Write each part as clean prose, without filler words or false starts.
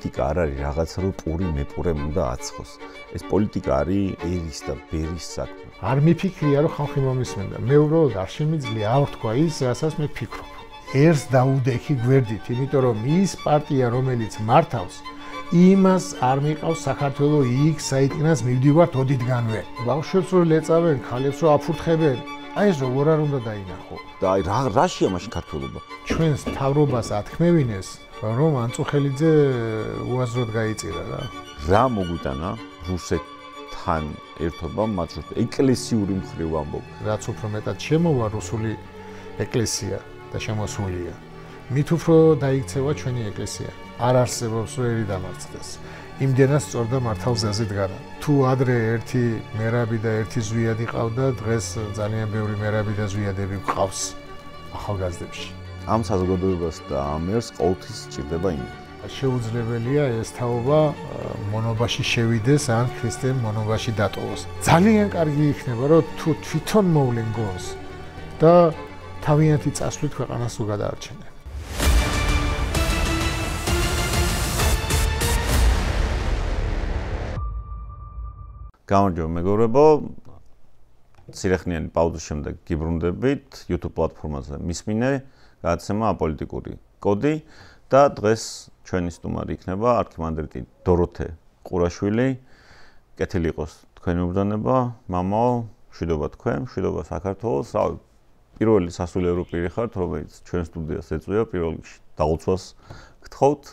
პოლიტიკა არ არის რაღაცა რომ პური მეპურემ უნდა აცხოს. ეს პოლიტიკა არის ერის და ბერის საქმე. არ მიფიქრია რომ ხალხი მომისმენდა. მე უბრალოდ არ შემიძლია ავთქვა ის, რასაც მე ფიქრობ. ერს დაუდექი გვერდით, იმიტომ რომ ის პარტია, რომელიც მართავს, იმას არ მიყავს საქართველოს იქ, საიდანაც მივდივართ ოდითგანვე. ბავშვებს რო ლეწავენ, ქალებს რო აფურთხებენ, აი ეს როგორ არ უნდა დაინახო. და აი რაშია მაშინ ქართულობა? ჩვენს მთავრობას ათქმევინეს, რომ ანწუხელიძე უაზროდ გაიწირა რა. რა მოგვიტანა რუსეთთან ერთობამ, მათ შორის ეკლესიური მხრივ ამბობ. რაც უფრო მეტად შემოვა რუსული ეკლესია და შემოსულია. მით უფრო დაიქცევა ჩვენი ეკლესია. არ არსებობს რომ ერი დამარცხდეს. იმდენად სწორდა მართალზეზე დგანა. თუ ადრე ერთი მერაბი და ერთი ზვიადი ყავდა, დღეს ძალიან ბევრი მერაბი და ზვიადები გვყავს ახალგაზრდებში. ამ საზოგადოებას და ამ ერს ყოველთვის სჭირდება იმედი. შეუძლებელია ეს თაობა მონობაში შევიდეს ან ქრისტემ მონობაში დატოვოს. ძალიან კარგი იქნება რომ თუ თვითონ მოვლენ გონს და თავიანთი წასვლით ქვეყანას უგადაარჩენენ. გამარჯობა მეგობრებო, ცირეხნიანი პაუზის შემდეგ გიბრუნდებით YouTube პლატფორმაზე მისმინე გადაცემა აპოლიტიკური კოდი და დღეს ჩვენი სტუმარი იქნება არქიმანდრიტი დოროთე ყურაშვილი. კეთილი იყოს თქვენი უბრძანება, მამაო, მშვიდობა თქვენ, მშვიდობა საქართველოს. პირველი სასულიერო პირი ხართ, რომელიც ჩვენ სტუდიას ეწვია, პირველ რიგში დაღუცვას გთხოვთ.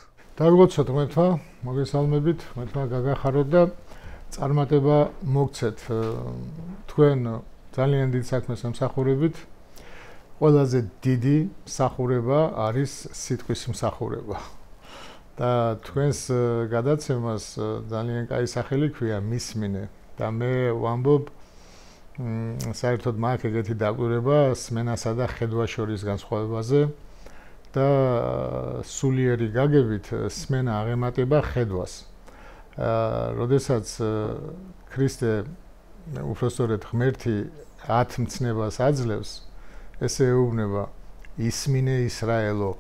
დაგლოცოთ მეთქვა, მოგესალმებით, მეთქვა გაგახაროთ და წარმატება მოგცეთ თქვენ ძალიან დიდ საქმეს ემსახურებით. ყველაზე დიდი მსახურება არის სიტყვის მსახურება. და თქვენს გადაცემას ძალიან კაი სახელი ქვია მისმინე და მე ვამბობ საერთოდ მაქვს ეგეთი დაკვირვება სმენასა და ხედვას შორის განსხვავებაზე და სულიერი გაგებით სმენა აღემატება ხედვას. როდესაც ქრისტე უпростоრეთ ღმერთი 10 მცნებას აძლევს, ესე ეუბნება ისმინე ისრაელო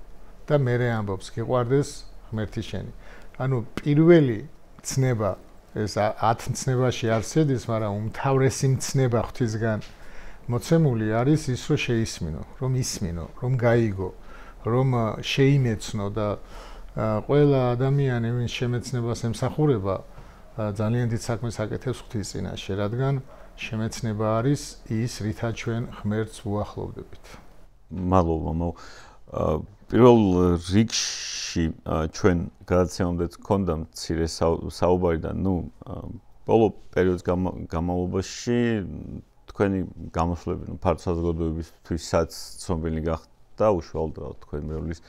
და მერე ამბობს გიყვარდეს ღმერთი შენი. ანუ პირველი მცნება ეს 10 მცნებაში არ შედის, მაგრამ უმთავრესი მცნება ღვთისგან მოცემული არის ის, რომ შეისმინო, რომ ისმინო, რომ გაიგო, რომ შეიმეცნო და ყველა ადამიანი ვინც შემეცნებას ემსახურება ძალიან დიდ საქმეს აკეთებს ღვთის წინაშე, რადგან შემეცნება არის ის, რითაც ჩვენ ღმერთს უახლოვდებით. მადლობა. პირველ რიგში ჩვენ გადაცემამდე გქონდა მცირე საუბარი და ბოლო პერიოდის განმავლობაში თქვენი გამოსვლები ფართო საზოგადოებისთვისაც ცნობილი გახდა უშუალოდ თქვენ მეუღლის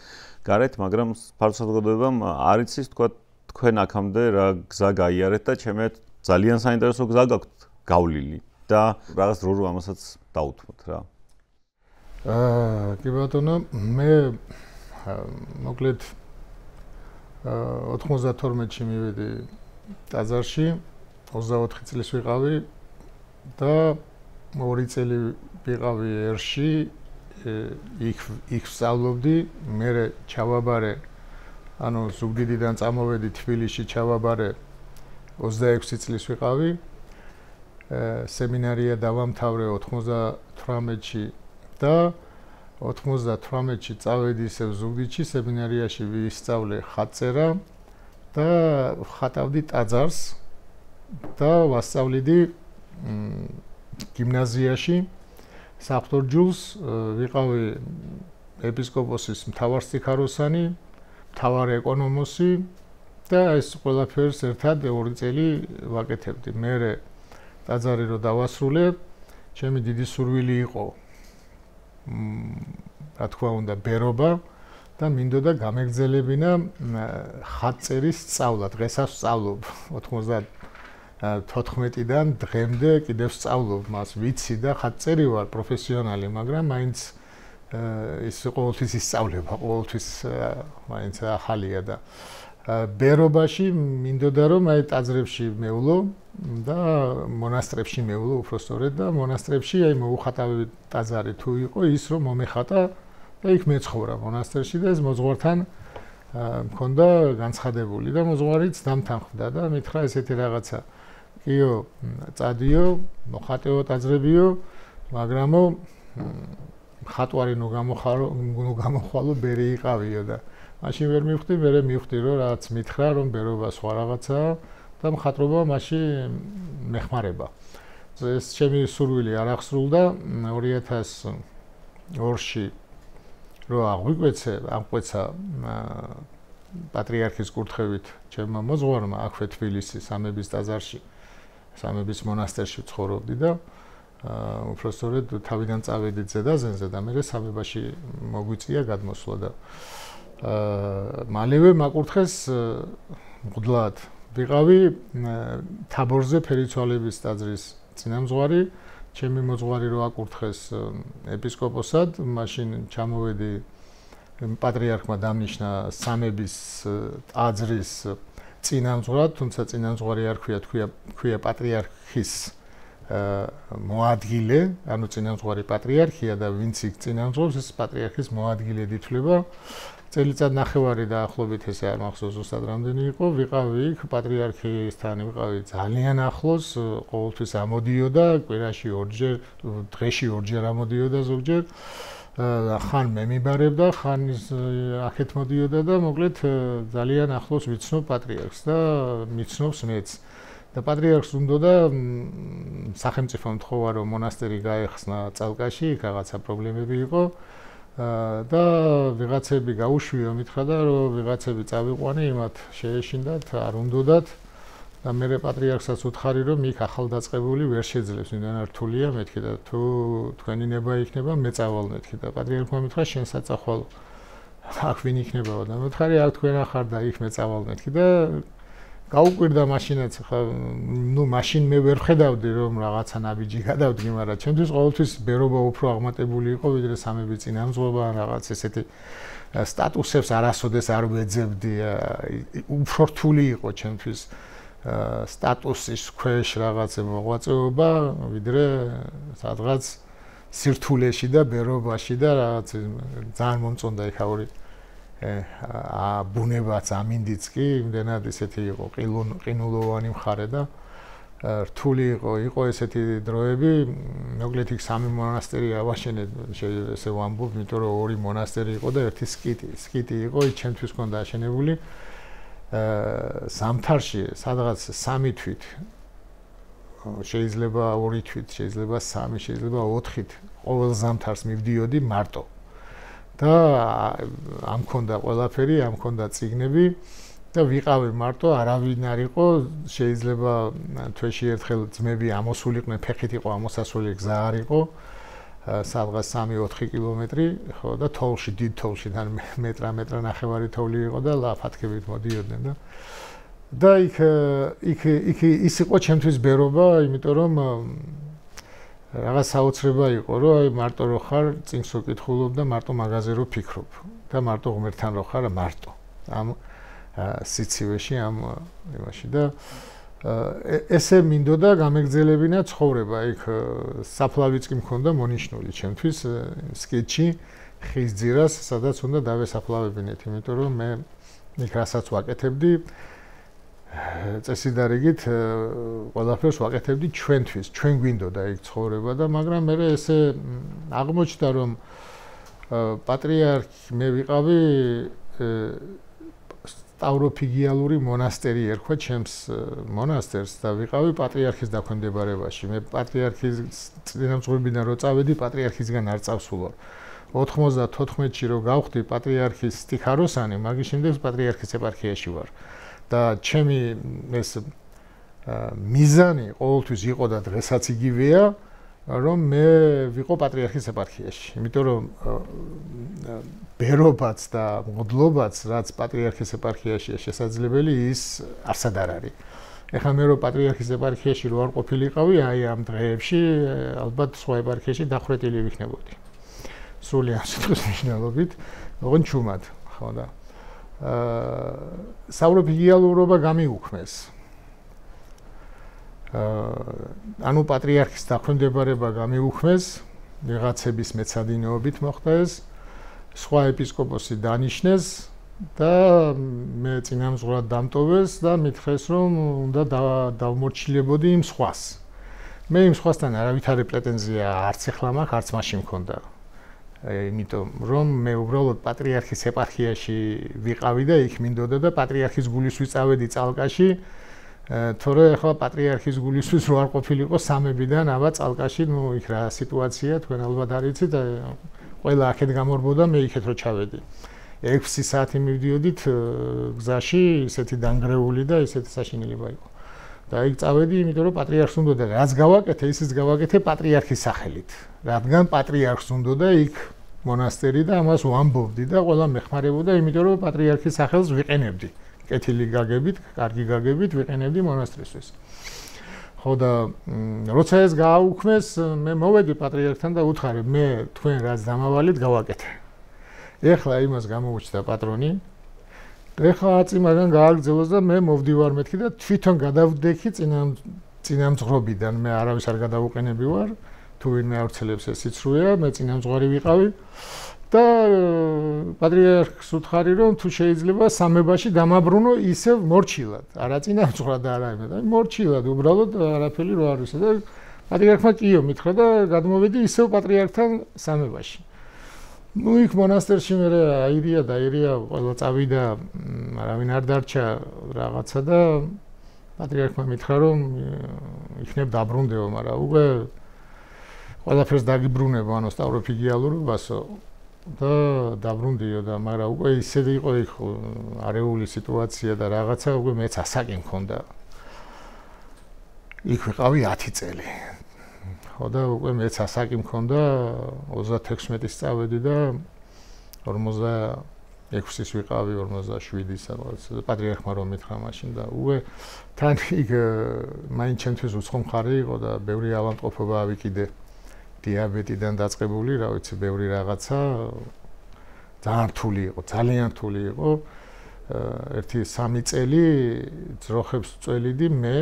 გარეთ, მაგრამ ფართო საზოგადოებამ არ იცის თქვენ აქამდე რა გზა გაიარეთ და ჩემეთ ძალიან საინტერესო გზა გაქვთ გავლილი და რაღაც რო ამასაც დაუთმოთ რა. კი ბატონო, მე მოკლედ 92-ში მივედი ტაძარში, 24 წლის ვიყავი და 2 წელი ვიყავი ერში, იქ ვსწავლობდი, მერე ჩავაბარე, ანუ ზუგდიდიდან წამოვედი თბილისში ჩავაბარე 26 წლის ვიყავი. სემინარია დავამთავრე 98-ში და 98-ში წავედი ისევ ზუგდიდში, სემინარიაში ვისწავლე ხატწერა და ვხატავდი ტაძარს და ვასწავლიდი გიმნაზიაში საფთორჯულს, ვიყავი ეპისკოპოსის მთავარსტიქაროსანი, მთავარი ეკონომოსი და ეს ყველაფერს ერთად 2 წელი ვაკეთებდი. მერე ტაძარი რო დავასრულე, ჩემი დიდი სურვილი იყო რა თქმა უნდა ბერობა და მინდოდა გამეგზელებინა ხატწერის სწავლა. დღესაც ვსწავლობ 94-დან დღემდე კიდევ ვსწავლობ მას, ვიცი და ხატწერი ვარ პროფესიონალი, მაგრამ მაინც ის ყოველთვის ისწავლება, ყოველთვის მაინც ახალია და ბერობაში მინდოდა რომ აი ტაძრებში მევლო და მონასტრებში მევლო უпростоრედ და მონასტრებში აი მოუხატავი ტაძარი თუ იყო ის რომ მომეხატა და იქ მეცხოვრა მონასტერში და ეს მოძღვართან მქონდა განცხადებული და მოძღვარიც დამთანხმდა და მითხრა ესეთი რაღაცა კიო წადიო მოხატეო ტაძრებიო მაგრამო ხატვარი ნუ გამოხვალო ბერი იყავიო და მაშინ ვერ მივხვდი მე მივხვდი რომ რაც მითხრა რომ ბერობა სხვა რაღაცაა და მხატვრობა მაშინ მეხმარება ეს ჩემი სურვილი არ აღსრულდა 2002-ში რო აღგვიკვეცა პატრიარქის კურთხევით ჩემმა მოძღვარმა აქვე თბილისის სამების ტაძარში სამების მონასტერში ცხოვრობდი და უბრალოდ თავიდან წავედი ზედაზენზე და მე სამებაში მოგვიწია გადმოსვლა და მალევე მაკურთხეს მღვდლად ვიყავი თაბორზე ფერიცვალების ტაძრის წინამძღვარი ჩემი მოძღვარი რო აკურთხეს ეპისკოპოსად მაშინ ჩამოვედი პატრიარქმა დამნიშნა სამების ტაძრის წინამძღვრად თუმცა წინამძღვარი არ ქვია პატრიარქის მოადგილე ანუ წინამძღვარი პატრიარქია და ვინც იქ წინამძღვრობს ეს პატრიარქის მოადგილედ ითვლება წელიწად ნახევარი დაახლოებით ესე არ მახსოვს ზუსტად რამდენი იყო ვიყავი იქ პატრიარქისთან ვიყავი ძალიან ახლოს ყოველთვის ამოდიოდა კვირაში ორჯერ დღეში ორჯერ ამოდიოდა ზოგჯერ ხან მე მიბარებდა ხან აქეთ მოდიოდა და მოკლედ ძალიან ახლოს ვიცნობ პატრიარქს და მიცნობს მეც და პატრიარქს უნდა სახელმწიფო მთხოვა რომ მონასტერი გაეხსნა წალკაში იქ რაღაცა პრობლემები იყო და ვიღაცები გაუშვიო მითხრა და რომ ვიღაცები წავიყვანე იმათ შეეშინდათ არ უნდათ და მე პატრიარქსაც უთხარი რომ იქ ახალდაწყებული ვერ შეძლებს იმდან რთულია მეთქი და თუ თქვენი ნება იქნება მე წავალ მეთქი და პატრიარქმა მითხრა შენ საწახვალ აქ ვინ იქნებაო და მეთქარი აქ თქვენ ახარ და იქ მე წავალ მეთქი და გაუკვირდა მაშინაც ხა ნუ მაშინ მე ვერ ხედავდი რომ რაღაცა ნაბიჯი გადავდგი მაგრამ ჩემთვის ყოველთვის ბერობა უფრო აღმატებული იყო ვიდრე სამების წინამძღვრობა ან რაღაც ესეთი სტატუსებს არასოდეს არ ვეძებდი უფრო რთული იყო ჩემთვის სტატუსის ქვეშ რაღაცა მოღვაწეობა ვიდრე სადღაც სირთულეში და ბერობაში და რაღაც ძალიან მომწონდა იქაური ბუნებაც ამინდიც კი იმდენად ესეთი იყო ყინულოვანი მხარე და რთული იყო ესეთი დროები მოკლედ იქ სამი მონასტერი ავაშენე შეიძლება ესე ვამბობ იმიტომ რომ ორი მონასტერი იყო და ერთი სკიტი იყო ის ჩემთვის ჰქონდა აშენებული ზამთარში სადღაც 3 თვით შეიძლება 2 თვით შეიძლება 3 შეიძლება 4 ყოველ ზამთარს მივდიოდი მარტო და ამ მქონდა ყველაფერი, ამ მქონდა წიგნები და ვიყავი მარტო, არავინ არ იყო, შეიძლება თვეში ერთხელ ძმები ამოსულიყვნენ, ფეხით იყო ამოსასვლელი გზა არ იყო, სადღაც 3-4 კილომეტრი, ხო და თოვლში, დიდ თოვლში თან მეტრა ნახევარი თოვლი იყო და ლაფათქებით მოდიოდნენ და იქ ის იყო ჩემთვის ბერობა, იმიტომ რომ რაღაც საოცრება იყო, რომ აი მარტო რო ხარ, წინს რო კითხულობ და მარტო მაღაზე რო ფიქრობ და მარტო ღმერთთან რო ხარ, მარტო. ამ სიცივეში, ამ იმაში და ესე მინდოდა გამეგზელებინა ცხოვრება. იქ საფლავიც კი მქონდა მონიშნული ჩემთვის სკეტჩი ხის ძირას, სადაც უნდა დავესაფლავებინეთ, იმიტომ რომ მე იქ რასაც ვაკეთებდი წესიდარიგით ყველაფერს ვაკეთებდი ჩვენთვის, ჩვენ გვინდოდა იქ ცხოვრება და მაგრამ მე ესე აღმოჩნდა რომ პატრიარქი მე ვიყავი სტავროფიგიალური მონასტერი ერქვა ჩემს მონასტერს და ვიყავი პატრიარქის დაქვემდებარებაში. მე პატრიარქის წინამძღვრებიდან რო წავედი, პატრიარქისგან არ წავსულვარ. 94-ში რო გავხდი პატრიარქის სტიქაროსანი, მაგის შემდეგ პატრიარქის ეპარქიაში ვარ. და ჩემი ეს მიზანი ყოველთვის იყო და დღესაც იგივეა, რომ მე ვიყო პატრიარქის ეპარქიაში. იმიტომ რომ ბერობაც და მღვდლობაც, რაც პატრიარქის ეპარქიაშია შესაძლებელი, ის არსად არ არის. ეხლა მე რო პატრიარქის ეპარქიაში რო არ ყოფილიყავი, აი ამ დღეებში ალბათ სხვა ეპარქიაში დახვრეტილი ვიქნებოდი. სრული ამ სიტყვის მნიშვნელობით, ოღონდ ჩუმად, ხო და სავროფიგიალურობა გამიუქმეს. ანუ პატრიარქის დაქვემდებარება გამიუქმეს, ვიღაცების მეცადინეობით მოხდა ეს, სხვა ეპისკოპოსი დანიშნეს და მე წინამძღვრად დამტოვეს და მithეს რომ უნდა დავმორჩილებოდი იმ სხვას. მე იმ სხვასთან არავითარი პრეტენზია არც ახლა მაქვს, არც მაშინ მქონდა. იმიტომ რომ მე უბრალოდ პატრიარქის ეპარქიაში ვიყავი და იქ მინდოდა და პატრიარქის გულისთვის წავედი წალკაში. თორე ახლა პატრიარქის გულისთვის რო არ ყოფილიყო სამებიდან აბა წალკაში, ნუ იქ რა სიტუაცია, თქვენ ალბათ არ იცით, ყველა აქეთ გამორბოდა, მე იქეთ რო ჩავედი. 6 საათი მივდიოდით გზაში, ისეთი დანგრეული და ისეთი საშინელება იყო. და იქ წავედი, იმიტომ რომ პატრიარქს უნდა და რაც გავაკეთე, ისიც გავაკეთე პატრიარქის სახელით. რადგან პატრიარქს უნდა და იქ მონასტერი და ამას ვამბობდი და ყველა მეხმარებოდა, იმიტომ რომ პატრიარქის სახელს ვიყენებდი. კეთილი გაგებით, კარგი გაგებით ვიყენებდი მონასტრისთვის. ხო და როცა ეს გააუქმეს, მე მოვედი პატრიარქთან და უთხარი, მე თქვენ რაც დამავალით გავაკეთე. ეხლა იმას გამოუჩნდა პატრონი. ეხლა აწიმაგან გააგრძელოს და მე მოვდივარ მეთქი და თვითონ გადავდექი წინამძღვრობიდან. მე არავის არ გადავუყენები ვარ. თუ ვინმე ავრცელებს ეს სიცრუეა, მე წინამძღვარი ვიყავი. და პატრიარქს უთხარი რომ თუ შეიძლება სამებაში დამაბრუნო ისევ მორჩილად. არა წინამძღვრად და არა იმედ. მორჩილად უბრალოდ არაფერი რო არ ვიცი და პატრიარქმა კიო მითხრა და გადმოვედი ისევ პატრიარქთან სამებაში. ნუ იქ მონასტერში მე აირია და აირია ყველა წავიდა, არავინ არ დარჩა რაღაცა და პატრიარქმა მითხრა რომ იქნებ დაბრუნდეო, მაგრამ უკვე ყველაფერს დაგიბრუნებო, ანუ სტავროფიგიალურობასო და დაბრუნდიო და მაგრამ უკვე ისე იყო იქ არეული სიტუაცია და რაღაცა უკვე მეც ასაკი მქონდა. იქ ვიყავი 10 წელი. ხო და უკვე მეც ასაკი მქონდა 36-ის წავედი და 46-ის ვიყავი 47-ის რაღაც პატრიარქმა რომ მითხრა მაშინ და უკვე თან იქ მაინც ჩემთვის უცხო მხარე იყო და ბევრი ავადმყოფობა ავიკიდე დიაბეტიდან დაწყებული, რა ვიცი, ბევრი რაღაცა ძალიან რთული იყო, ძალიან რთული იყო. ერთი 3 წელი ძროხებს წველიდი მე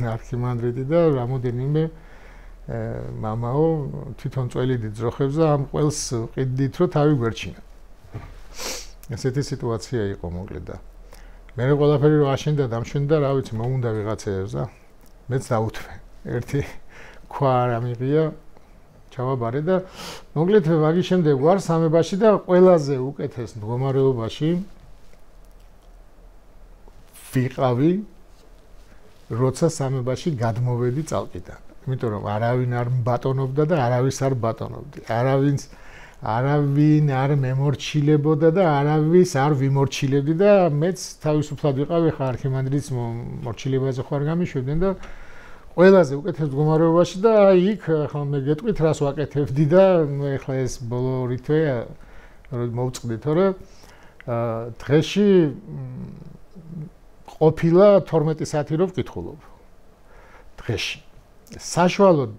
არქიმანდრიტი და რამოდენიმე მამაო თვითონ წველიდი ძროხებს და ამ ყველს ყიდდით რომ თავი გვერჩინა. ესეთი სიტუაცია იყო მოკლედ და მე ყველაფერი რო აშენდა დამშვენდა, რა ვიცი, მომუნდა ვიღაცეებს და მეც დაუთვე. ერთი ქვა არ ამიღია ჩავაბარე და მოკლედ მაგის შემდეგ ვარ სამებაში და ყველაზე უკეთეს მდგომარეობაში ვიყავი როცა სამებაში გადმოვედი წალკიდან. იმიტომ რომ არავინ არ ბატონობდა და არავის არ ბატონობდი. არავინ არ მემორჩილებოდა და არავის არ ვიმორჩილებდი და მეც თავისუფლად ვიყავი, ხა არქიმანდრიტის მორჩილებაზე ხარ გამიშვებდნენ და ყველაზე უკეთეს მდგომარეობაში და იქ ახლა მე გეტყვით რას ვაკეთებდი და ეხლა ეს ბოლო რითვე მოვწყდი, თორე დღეში ყოფილა 12 საათი რო ვკითხულობ. დღეში. საშუალოდ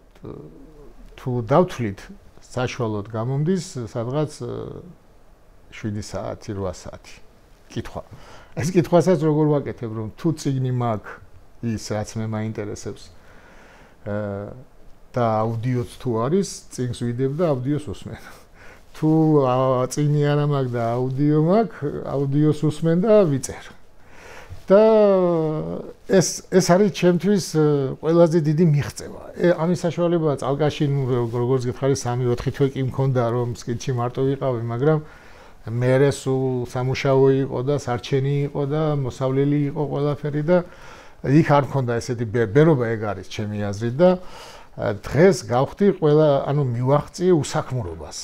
თუ დავთვლით, საშუალოდ გამომდის სადღაც 7 საათი, 8 საათი კითხვა. ეს კითხვასაც როგორ ვაკეთებ, რომ თუ წიგნი მაქვს ის რაც მე მაინტერესებს და აუდიოც თუ არის, წიგნს ვიდებ და აუდიოს უსმენ. თუ წიგნი არა მაქვს და აუდიო მაქვს, აუდიოს უსმენ და ვიწერ. და ეს არის ჩემთვის ყველაზე დიდი მიღწევა. ამის საშუალებაა წალკაში, ნუ როგორც გითხარი 3-4 თვე კი მქონდა რომ სკიცში მარტო ვიყავი, მაგრამ მერე სულ სამუშაო იყო და სარჩენი იყო და მოსავლელი იყო ყველაფერი და იქ არ მქონდა ესეთი ბერობა, ეგ არის ჩემი აზრით და დღეს გავხდი ყველა, ანუ მივაღწიე უსაქმურობას.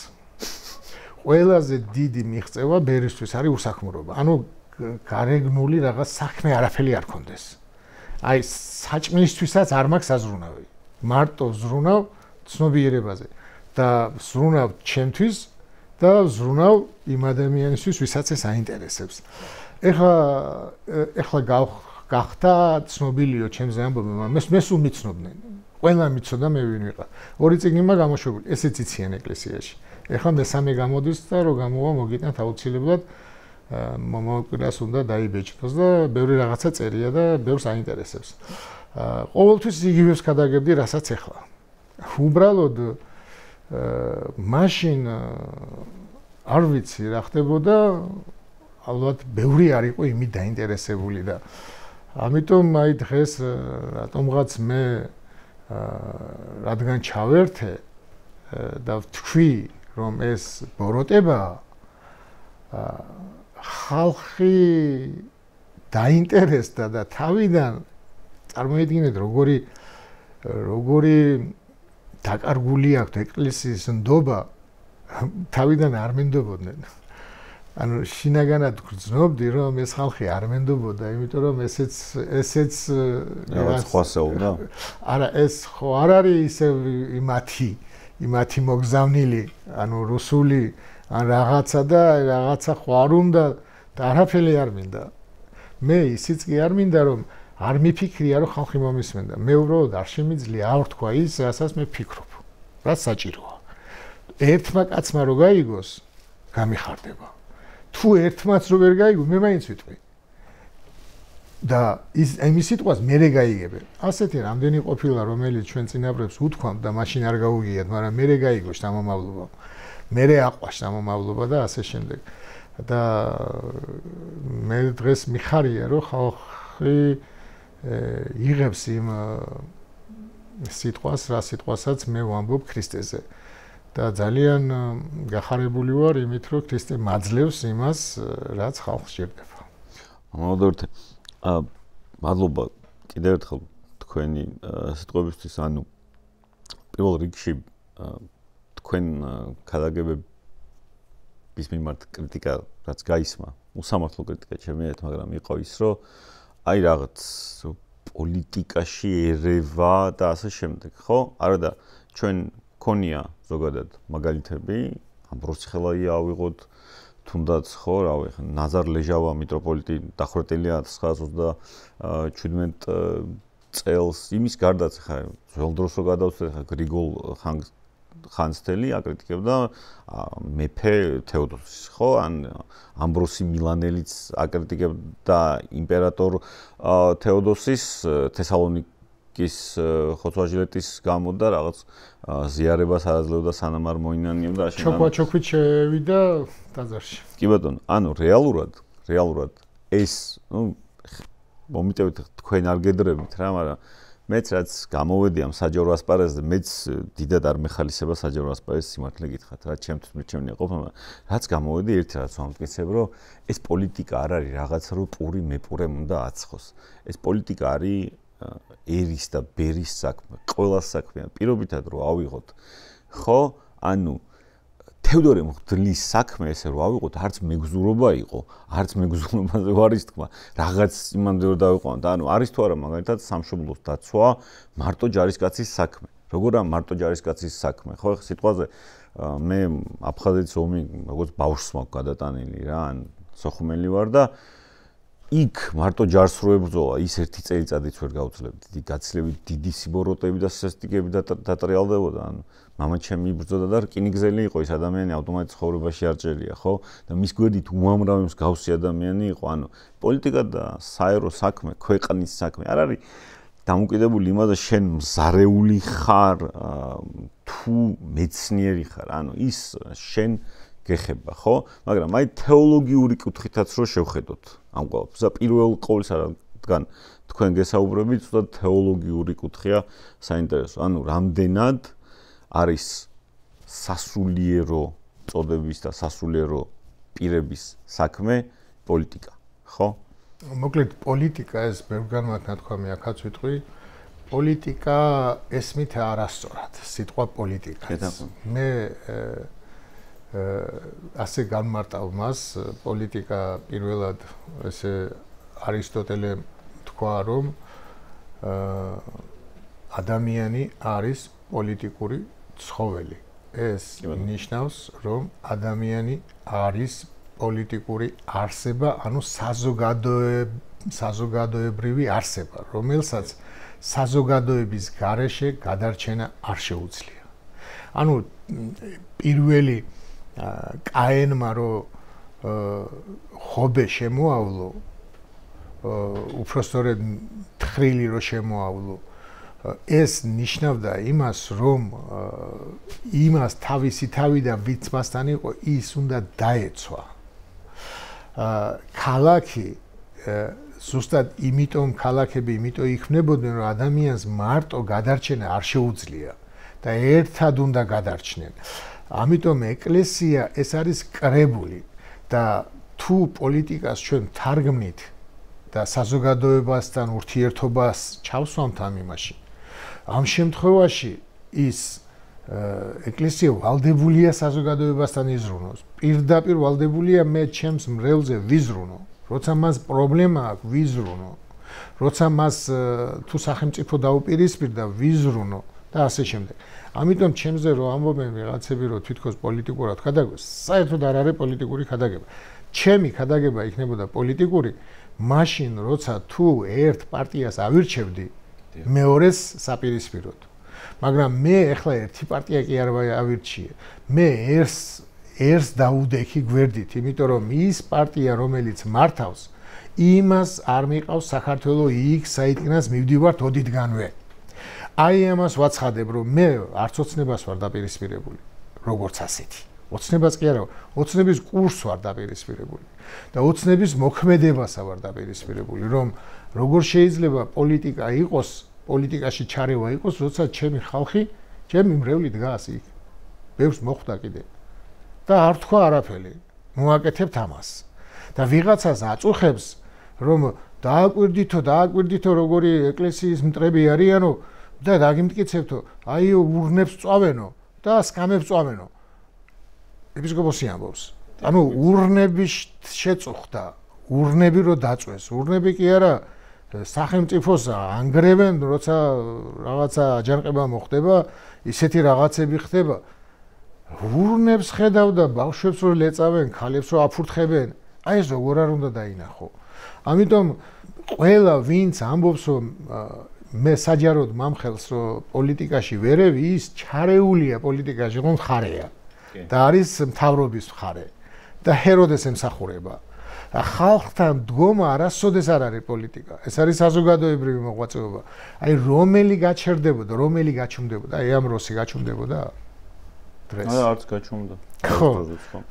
ყველაზე დიდი მიღწევა ბერისთვის არის უსაქმურობა. ანუ გარეგნული რაღაც საქმე არაფერი არ კონდეს. აი საჭმელისთვისაც არ მაქვს აზრუნავი. მარტო ზრუნავ ცნობიერებაზე და ზრუნავ ჩემთვის და ზრუნავ იმ ადამიანისთვის, ვისაც ეს აინტერესებს. ეხლა გახდა ცნობილიო ჩემზე ამბობენ, მაგრამ მე სულ მიცნობდნენ. ყველა მიცოდა მე ვინ ვიყავ. 2 წიგნი მაქვს გამოშვებული, ესეც იციან ეკლესიაში. ეხლა მესამე გამოდის და რო გამოვა მოგიტანთ აუცილებლად მომაკვირას უნდა დაიბეჭდოს და ბევრი რაღაცა წერია და ბევრს აინტერესებს. ყოველთვის იგივეს გადაგებდი, რასაც ეხლა. უბრალოდ მაშინ არ ვიცი რა ხდებოდა, ალბათ ბევრი არ იყო იმით დაინტერესებული და ამიტომ აი დღეს რატომღაც მე რადგან ჩავერთე და ვთქვი რომ ეს ბოროტება ხალხი დაინტერესდა და თავიდან წარმოიდგინეთ როგორი დაკარგული აქვს ეკლესიის ნდობა თავიდან არ მენდობოდნენ ანუ შინაგანად გრძნობდი რომ ეს ხალხი არ მენდობოდა იმიტომ რომ ესეც რაღაც ხოსეულდა არა ეს ხო არ არის ისე იმათი მოგზავნილი ანუ რუსული ან რაღაცა და რაღაცა ხო არ უნდა და არაფერი არ მინდა მე ისიც კი არ მინდა რომ არ მიფიქრია რომ ხალხი მომისმენდა მე უბრალოდ არ შემიძლია არ თქვა ის რასაც მე ფიქრობ რაც საჭიროა ერთმა კაცმა რო გაიგოს გამიხარდება თუ ერთმაც რო ვერ გაიგო მე მაინც ვიტყვი და იმის სიტყვას მე გაიგებენ ასეთი რამდენი ყოფილა რომელიც ჩვენ წინაპრებს უთქვამთ და მაშინ არ გაუგიათ მაგრამ მე გაიგო შთამომავლობა მე აყვა შთამომავლობა და ასე შემდეგ და მე დღეს მიხარია რომ ხალხი იღებს იმ სიტყვას რა სიტყვასაც მე ვამბობ ქრისტეზე და ძალიან გახარებული ვარ იმით რომ ქრისტე მაძლევს იმას რაც ხალხს სჭირდება მოდორთ მადლობა კიდევ ერთხელ თქვენი სიტყვებისთვის ანუ პირველ რიგში თქვენ ქადაგებების მიმართ კრიტიკა რაც გაისმა უსამართლო კრიტიკა ჩემიათ მაგრამ იყო ის რომ აი რაღაც პოლიტიკაში ერევა და ასე შემდეგ ხო არა და ჩვენ ქონია ზოგადად მაგალითები ამბროსიხელაია ავიღოთ თუნდაც ხო რავი ხა ნაზარ ლეჟავა მიტროპოლიტი დახვრეტილია 1917 წელს იმის გარდაც ხა ძველ დროს რო გადავწყვეტ ხა გრიგოლ ხანძთელი აკრიტიკებდა მეფე თეოდოსის ხო ან ამბროსი მილანელიც აკრიტიკებდა იმპერატორ თეოდოსის თესალონიკის ხოცვაჟილეტის გამო და რაღაც ზიარებას არაძლევდა სანამ არ მოინანიებდა ჩოქვით შევიდა ტაძარში კი ბატონო ანუ რეალურად ეს ნუ მომიტევით თქვენ არ გედრებით რა მაგრამ მეც რაც გამოვედი ამ საჯარო ასპარეზზე მეც დიდად არ მეხალისება საჯარო ასპარეზის სიმართლე გითხრათ რა ჩემთვის მირჩევნია ყოფნა რაც გამოვედი ერთი რაც ვამტკიცებ რომ ეს პოლიტიკა არ არის რაღაცა რომ პური მეპურემ უნდა აცხოს ეს პოლიტიკა არის ერის და ბერის საქმე ყველა საქმეა პირობითად რომ ავიღოთ ხო ანუ თევდორე მღვდლის საქმე ესე რომ ავიღოთ არც მეგზურობა იყო არც მეგზურობაზე ვარის თქმა რაღაც იმამდე რომ დავიყვანოთ ანუ არის თუ არა მაგალითად სამშობლოს დაცვა მარტო ჯარისკაცის საქმე როგორ ამ მარტო ჯარისკაცის საქმე ხო ხა სიტყვაზე მე აფხაზეთის ომი როგორც ბავშვს მაქვს გადატანილი რა ან სოხუმელი ვარ და იქ მარტო ჯარს რო ებრძოლა ის ერთი წელიწადიც ვერ გავუძლებდი გაცილებით დიდი სიბოროტები და სასტიკები დატრიალდებოდა ანუ მამა ჩემი იბრძოდა და რკინიგზელი იყო ის ადამიანი ავტომატურ ცხოვრებაში არ ჭერია ხო და მის გვერდით უამრავი მსგავსი ადამიანი იყო ანუ პოლიტიკა და საერო საქმე ქვეყნის საქმე არ არის დამოკიდებული იმაზე შენ მზარეული ხარ თუ მეცნიერი ხარ ანუ ის შენ გეხება ხო მაგრამ აი თეოლოგიური კუთხითაც რო შევხედოთ ამ ყველაფერს და პირველ ყოვლისაგან თქვენ გესაუბრებით ზუსტად თეოლოგიური კუთხეა საინტერესო ანუ რამდენად არის სასულიერო წოდების და სასულიერო პირების საქმე პოლიტიკა ხო მოკლედ პოლიტიკა ეს ბევრგანმა ნათქვამი აქაც ვიტყვი პოლიტიკა ესმით არასწორად სიტყვა პოლიტიკა მე ასე განმარტავ მას პოლიტიკა პირველად ესე არისტოტელემ თქვა რომ ადამიანი არის პოლიტიკური ცხოველი ეს ნიშნავს რომ ადამიანი არის პოლიტიკური არსება ანუ საზოგადოებრივი არსება რომელსაც საზოგადოების გარეშე გადარჩენა არ შეუძლია ანუ პირველი კაენმა რო ხობე შემოავლო უпростоრედ თხრილი რო შემოავლო ეს ნიშნავდა იმას რომ იმას თავისი თავიდან ვიც მასთან იყო ის უნდა დაეცვა ქალაქი ზუსტად იმიტომ ქალაქები იმიტომ იქმნებოდნენ რომ ადამიანს მარტო გადარჩენა არ შეუძლია და ერთად უნდა გადარჩნენ. ამიტომ ეკლესია ეს არის კრებული და თუ პოლიტიკას ჩვენ თარგმნით და საზოგადოებასთან ურთიერთობას ჩავსვამთ ამ იმაში. ამ შემთხვევაში ის ეკლესია ვალდებულია საზოგადოებასთან იზრუნოს. პირდაპირ ვალდებულია მე ჩემს მრევლზე ვიზრუნო. როცა მას პრობლემა აქვს ვიზრუნო. როცა მას თუ სახელმწიფო დაუპირისპირდა ვიზრუნო და ასე შემდეგ. ამიტომ ჩემზე რო ამბობენ ვიღაცები რომ თვითქოს პოლიტიკურად ხადაგებს, საერთოდ არ არის პოლიტიკური ხადაგება. ჩემი ხადაგება იქნებოდა პოლიტიკური მაშინ როცა თუ ერთ პარტიას ავირჩევდი მეორეს საპირისპიროდ. მაგრამ მე ახლა ერთი პარტია კი არ ავირჩიე. მე ერთს დაუდექი გვერდით, იმიტომ რომ ის პარტია რომელიც მართავს, იმას არ მიყავს საქართველოს იქ საიდანაც მივდივართ ოდითგანვე. აი ამას ვაცხადებ, რომ მე არც ოცნებას ვარ დაპირისპირებული, როგორც ასეთი. ოცნებას კი არა, ოცნების კურსს ვარ დაპირისპირებული და ოცნების მოქმედებასა ვარ დაპირისპირებული, რომ როგორ შეიძლება პოლიტიკა იყოს, პოლიტიკაში ჩარევა იყოს, როცა ჩემი ხალხი, ჩემი მრევლი დგას იქ. ბევრს მოხვდა კიდე. და არ თქვა არაფერი. მოაკეთებთ ამას. და ვიღაცას აწუხებს, რომ დააკვირდითო როგორი ეკლესიის მტრები არიანო და დაგიმტკიცებთო, აი ურნებს წავენო და სკამებს წავენო. ეპისკოპოსი ამბობს. ანუ ურნები შეწუხდა, ურნები რო დაწვეს, ურნები კი არა სახელმწიფოს ანგრევენ, როცა რაღაცა აჯანყება მოხდება, ისეთი რაღაცები ხდება. ურნებს ხედავდა ბავშვებს რო ლეწავენ, ქალებს რო აფურთხებენ. აი ეს როგორ არ უნდა დაინახო. ამიტომ ყველა ვინც ამბობს რომ მე საჯაროდ მამხელს რომ პოლიტიკაში ვერევი, ის ჩარეულია პოლიტიკაში, რომ მხარეა. და არის მთავრობის მხარე და ჰეროდეს ემსახურება. ხალხთან დგომა არასოდეს არ არის პოლიტიკა. ეს არის საზოგადოებრივი მოღვაწეობა. აი რომელი გაჩერდებოდა, რომელი გაჩუმდებოდა, აი ამ როსი გაჩუმდებოდა დღეს. არც გაჩუმდა. ხო.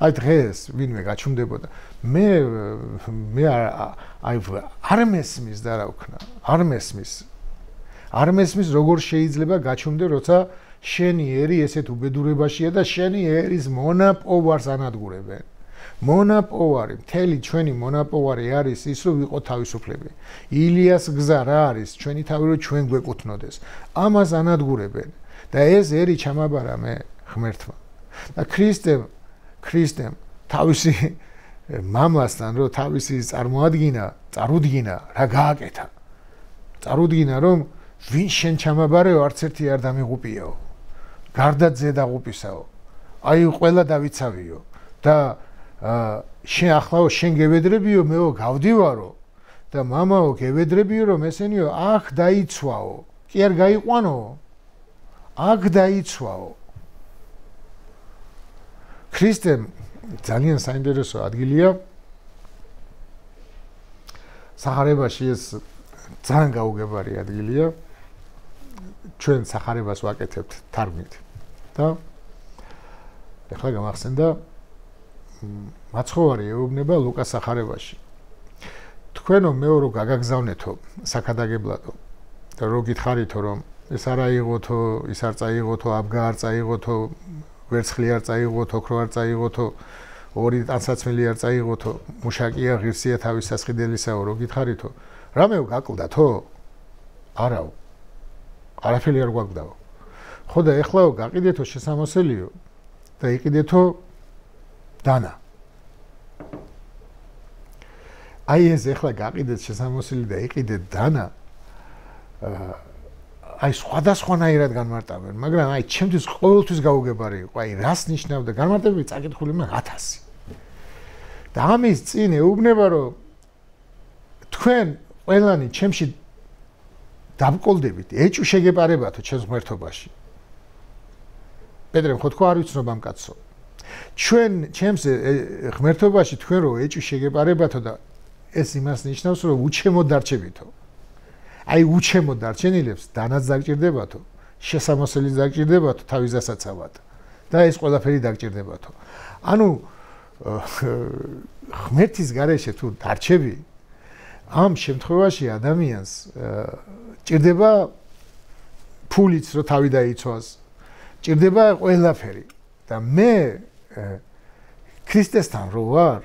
აი დღეს ვინმე გაჩუმდებოდა. მე აი არ მესმის და რა ვქნა. არ მესმის როგორ შეიძლება გაჩუმდე, როცა შენი ერი ესეთ უბედურებაშია და შენი ერის მონაპოვარს ანადგურებენ. მონაპოვარი, მთელი ჩვენი მონაპოვარი არის ის, რომ ვიყო თავისუფლები. ილიას გზა რა არის? ჩვენი თავი რომ ჩვენ გვეკუთვნოდეს. ამას ანადგურებენ და ეს ერი ჩამაბარა მე ღმერთმა. და ქრისტემ თავისი მამასთან რომ თავისი წარუდგინა, რა გააკეთა? წარუდგინა რომ ვინ შენ ჩამაბარეო, არც ერთი არ დამიღუპიაო. გარდა ზედაღუპისაო. აი ყველა დავიცავიო და შენ ახლაო შენ გევედრებიო, მეო გავდივარო და მამაო გევედრებიო, რომ ესენიო აქ დაიცვაო. კი არ გაიყვანო? აქ დაიცვაო. ქრისტემ ძალიან საინტერესო ადგილია. სახარებაში ეს ძალიან გაუგებარი ადგილია. ჩვენ სახარებას ვაკეთებთ თარგმნით. და ეხლა გამახსენდა მაცხოვარი ეუბნება ლუკას სახარებაში. თქვენო მეო რო გაგაგზავნეთო საქადაგებლადო და რო გითხარითო რომ ეს არ აიღოთო, ის არ წაიღოთო, აბგა არ წაიღოთო, ვერცხლი არ წაიღოთო, ოქრო არ წაიღოთო, ორი ტანსაცმელი არ წაიღოთო, მუშაკია ღირსია თავის სასყიდელისაო, რო გითხარითო, რამეო გაკლდათო? არაო. არაფერი არ გვაკლდაო. ხო და ეხლაო გაყიდეთო შესამოსელიო და იყიდეთო დანა. აი ეს ეხლა გაყიდეთ შესამოსელი და იყიდეთ დანა. აი სხვადასხვანაირად განმარტავენ, მაგრამ აი ჩემთვის ყოველთვის გაუგებარი იყო. აი რას ნიშნავდა განმარტებები წაკითხული მაქვს 1000. და ამის წინ ეუბნება რომ თქვენ ყველანი ჩემში დავკოლდებით, ეჭვი შეგეპარებათო ჩემს ღმერთობაში. პეტრემ ხო თქვა არ ვიცნობ ამ კაცო. ჩვენ ჩემს ღმერთობაში თქვენ რო ეჭვი შეგეპარებათო და ეს იმას ნიშნავს რომ უჩემოდ დარჩებითო. აი უჩემოდ დარჩენილებს დანაც დაგჭირდებათო, შესამოსელიც დაგჭირდებათო თავის დასაცავად და ეს ყველაფერი დაგჭირდებათო. ანუ ღმერთის გარეშე თუ დარჩები, ამ შემთხვევაში ადამიანს ჭირდება ფულიც რო თავი დაიცვას, ჭირდება ყველაფერი და მე ქრისტესთან რო ვარ,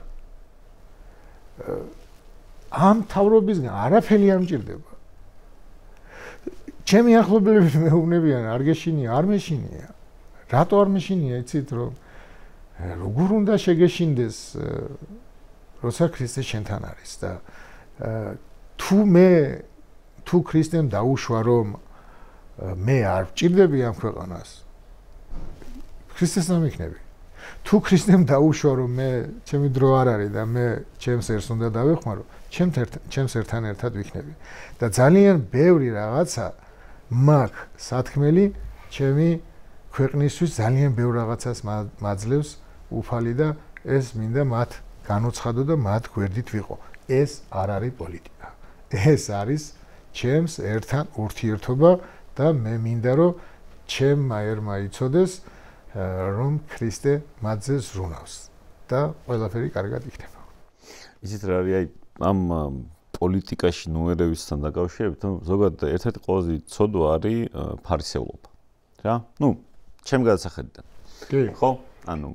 ამ თავრობისგან არაფერი არ მჭირდება. ჩემი ახლობლები მეუბნებიან, არ გეშინია, არ მეშინია. რატო არ მეშინია, იცით რომ როგორ უნდა შეგეშინდეს, როცა ქრისტე შენთან არის და თუ ქრისტემ დაუშვა რომ მე არ ვჭირდები ამ ქვეყანას, ქრისტეს ამიქნები. თუ ქრისტემ დაუშვა რომ მე ჩემი დრო არ არის და მე ჩემს ერს უნდა დავეხმარო, ჩემს ერთან ერთად ვიქნები. და ძალიან ბევრი რაღაცა მაქვს სათქმელი ჩემი ქვეყნისთვის, ძალიან ბევრ რაღაცას მაძლევს უფალი და ეს მინდა მათ განუცხადო და მათ გვერდით ვიყო. ეს არ არის პოლიტიკა. ეს არის ჩემს ერთან ურთიერთობა და მე მინდა რომ ჩემმა ერმა იცოდეს რომ ქრისტე მათზე ზრუნავს და ყველაფერი კარგად იქნება. ისიც რა არის, აი ამ პოლიტიკაში ნუერევისთან დაკავშირებით, ზოგადად ერთ-ერთი ყველაზე ცოდვა არის ფარისევლობა. რა? ჩემ გადასახედიდან. კი. ხო? ანუ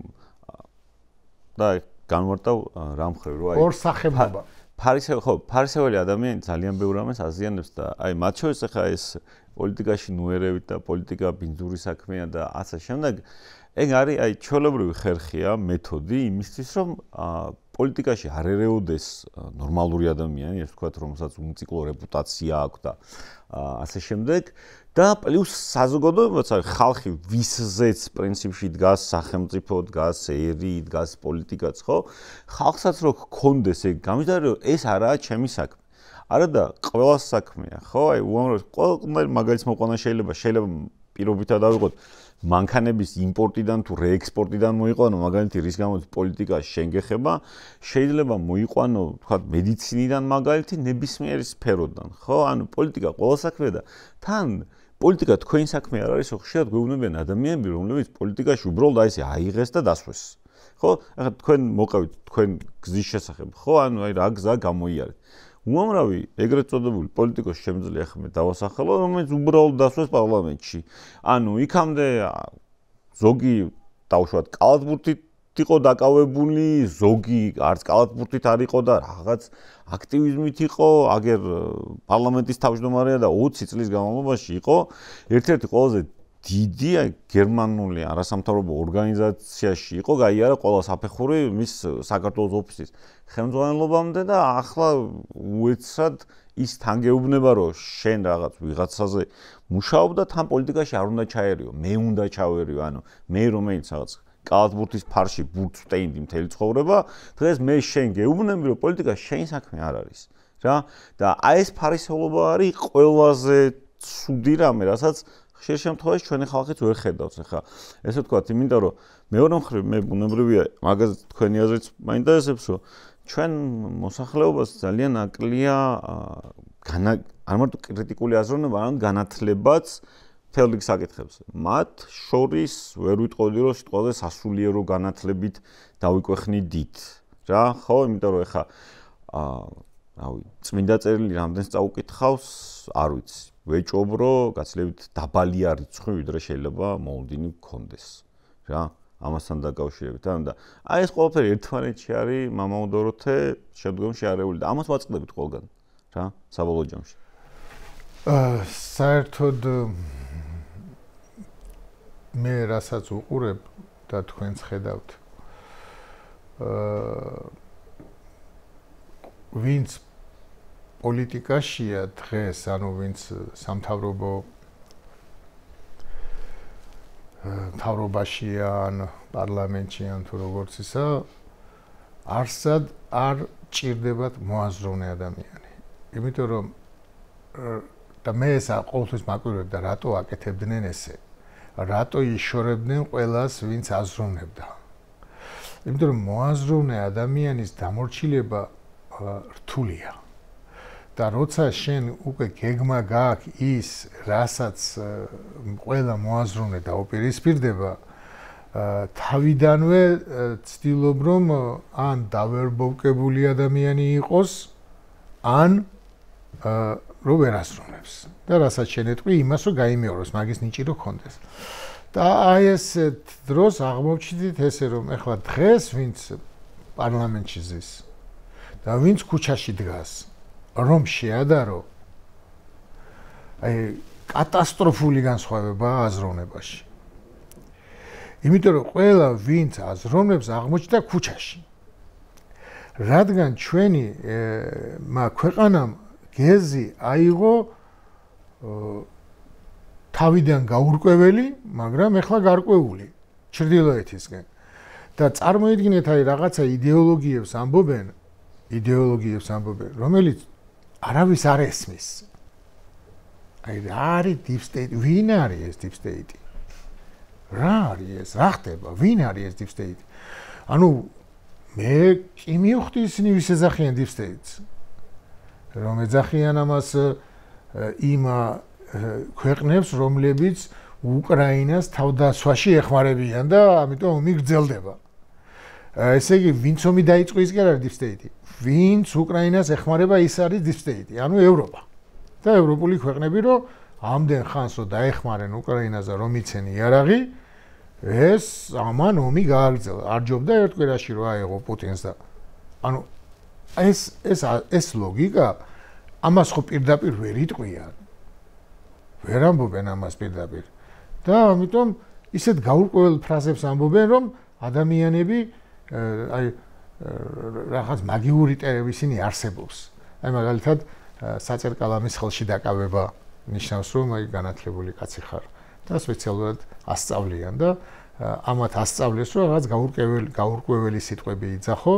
და განვარტავ რა მხრივ, რომ აი ორ სახებობა. ფარისეველი ადამიანი ძალიან ბევრ რამეს აზიანებს და აი მათ შორის ახლა ეს პოლიტიკაში ნუერევით და პოლიტიკა ბინძური საქმეა და ასე შემდეგ, ეგ არის აი ჩვეულებრივი ხერხია, მეთოდი იმისთვის, რომ პოლიტიკაში არ ერეოდეს ნორმალური ადამიანი, ეს ვთქვათ, რომელსაც უნციკლო რეპუტაცია აქვს და ასე შემდეგ. და პლუს საზოგადოებაც არის ხალხი, ვისზეც პრინციპში დგას სახელმწიფო, დგას ერი, დგას პოლიტიკაც, ხო? ხალხსაც რო გქონდეს ეგ, გამიზარდე რომ ეს არაა ჩემი საქმე. არა და ყველას საქმეა, ხო? აი უამრავ ყველგან მაგალითს მოყვანა შეიძლება პირობითად ავიღოთ მანქანების იმპორტიდან თუ რეექსპორტიდან მოიყვანო, მაგალითი რის გამოც პოლიტიკა შენგეხება, შეიძლება მოიყვანო, თქვა მედიცინიდან მაგალითი ნებისმიერი სფეროდან, ხო? ანუ პოლიტიკა ყველა საქმეა და თან პოლიტიკა თქვენი საქმე არ არის, ხშირად გვეუბნებიან ადამიანები, რომლებიც პოლიტიკაში უბრალოდ აი ესე აიღეს და დასვეს. ხო? ახლა თქვენ მოყავით თქვენ გზის შესახებ, ხო? ანუ აი რა გზა გამოიარეთ. უამრავი ეგრეთ წოდებული პოლიტიკოსი შემიძლია ახლა მე დავასახელო, რომელიც უბრალოდ დასვეს პარლამენტში. ანუ იქამდე ზოგი დავუშვათ კალათბურთით იყო დაკავებული, ზოგი არც კალათბურთით არ იყო და რაღაც აქტივიზმით იყო, აგერ პარლამენტის თავმჯდომარეა და 20 წლის განმავლობაში იყო ერთ-ერთი ყველაზე დიდი გერმანული არასამთავრობო ორგანიზაციაში იყო, გაიარა ყველა საფეხური მის საქართველოს ოფისის ხელმძღვანელობამდე და ახლა უეცრად ის თან გეუბნება, რომ შენ რაღაც ვიღაცაზე მუშაობ და თან პოლიტიკაში არ უნდა ჩაერიო, მე უნდა ჩავერიო, ანუ მე რომელიც რაღაც კალათბურთის ფარში ბურთს ვტეინდი მთელი ცხოვრება, დღეს მე შენ გეუბნები, რომ პოლიტიკა შენი საქმე არ არის, რა? და აი ეს ფარისევლობა არის ყველაზე ცუდი რამე, რასაც ხშირ შემთხვევაში ჩვენი ხალხიც ვერ ხედავს. ახლა ესე ვთქვათ, იმიტომ რომ მეორე მხრივ მე ბუნებრივია მაგაზე თქვენი აზრიც მაინტერესებს, რომ ჩვენ მოსახლეობას ძალიან აკლია არ მარტო კრიტიკული აზროვნება, არამედ განათლებაც მთელ რიგ საკითხებზე. მათ შორის ვერ ვიტყოდი, რომ სიტყვაზე სასულიერო განათლებით დავიკვეხნიდით, რა? ხო, იმიტომ რომ ახლა რავი, წმინდა წერილი რამდენს წაუკითხავს, არ ვიცი. ვეჭობრო, გაცილებით დაბალი არ რიცხვი, ვიდრე შეიძლება მოლოდინი გქონდეს, რა? ამასთან დაკავშირებით. და აი ეს ყველაფერი ერთმანეთში არის მამაო დოროთე შემდგომში არეული და ამას ვაწყდებით ყველგან, რა? საბოლოო ჯამში. საერთოდ მე რასაც უყურებ და თქვენს ხედავთ, ვინც პოლიტიკაშია დღეს, ანუ ვინც სამთავრობო მთავრობაშია, ან პარლამენტში, ან თუ როგორც ისა, არსად არ ჭირდებათ მოაზროვნე ადამიანი. იმიტომ რომ და მე ეს ყოველთვის მაკვირვებ და რატო აკეთებდნენ ესე? რატო იშორებდნენ ყველას, ვინც აზროვნებდა? იმიტომ რომ მოაზროვნე ადამიანის დამორჩილება რთულია. და როცა შენ უკვე გეგმა გააქვს ის, რასაც ყველა მოაზროვნე დაუპირისპირდება, თავიდანვე ცდილობ რომ ან დავერბოვკებული ადამიანი იყოს, ან რომ ვერ ასრულებს. და რასაც შენეთქვი, იმას რომ გაიმეოროს, მაგის ნიჭი რო ქონდეს. და აი ესეთ დროს აღმოჩნდით ესე რომ ეხლა დღეს ვინც პარლამენტში ზის და ვინც ქუჩაში დგას, რომ შეადარო აი კატასტროფული განსხვავებაა აზროვნებაში. იმიტომ რომ ყველა ვინც აზროვნებს აღმოჩნდა ქუჩაში. რადგან ჩვენი ქვეყანამ გეზი აიღო თავიდან გაურკვეველი, მაგრამ ეხლა გარკვეული ჩრდილოეთისკენ. და წარმოიდგინეთ აი რაღაცა იდეოლოგიებს ამბობენ, რომელიც არავის არ ესმის. აი რა არის deep state, ვინ არის ეს deep state? რა არის ეს? რა ხდება? ვინ არის ეს deep state? ანუ მე კი მივხვდი ისინი ვის ეძახიან deep states. რომ ეძახიან ამას იმ ქვეყნებს, რომლებიც უკრაინას თავდასხმაში ეხმარებიან და ამიტომ ომი გრძელდება. ესე იგი, ვინც ომი დაიწყო ის კი არ არის deep state. ვინც უკრაინას ეხმარება ის არის deep state, ანუ ევროპა. და ევროპული ქვეყნები რომ ამდენ ხანს რომ დაეხმარენ უკრაინას და რომ იცენ იარაღი, ეს ამან ომი გააგრძელა. არ ჯობდა ერთ კვირაში რომ აეღო პუტინს და ანუ ეს ლოგიკა ამას ხო პირდაპირ ვერ იტყვიან. ვერ ამბობენ ამას პირდაპირ. და ამიტომ ისეთ გაურკვეველ ფრაზებს ამბობენ, რომ ადამიანები აი რაღაც მაგიური ტერები ისინი არსებობს. აი მაგალითად საწერკალამის ხელში დაკავება ნიშნავს, რომ აი განათლებული კაცი ხარ და სპეციალურად ასწავლიან და ამათ ასწავლეს, რომ რაღაც გაურკვეველი სიტყვები იძახო,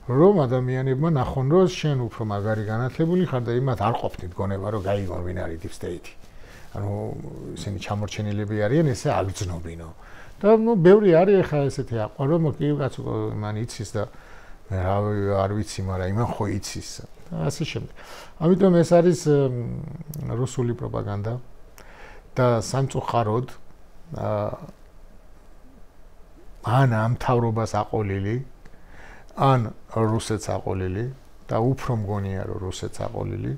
რომ ადამიანებმა ნახონ, რომ შენ უფრო მაგარი განათლებული ხარ და იმათ არ ყოფნით გონება, რომ გაიგონ ვინ არის deep state. ანუ ისინი ჩამორჩენილები არიან, ესე აგრძნობინო. და ნუ ბევრი არის ახლა ესეთი აყვარო, რომ კი კაცო მან იცის და მე არ ვიცი, მაგრამ იმან ხო იცის. და ასე შემდეგ. ამიტომ ეს არის რუსული პროპაგანდა და სამწუხაროდ ან ამ თავრობას აყოლილი, ან რუსეთს აყოლილი და უფრო მგონია რომ რუსეთს აყოლილი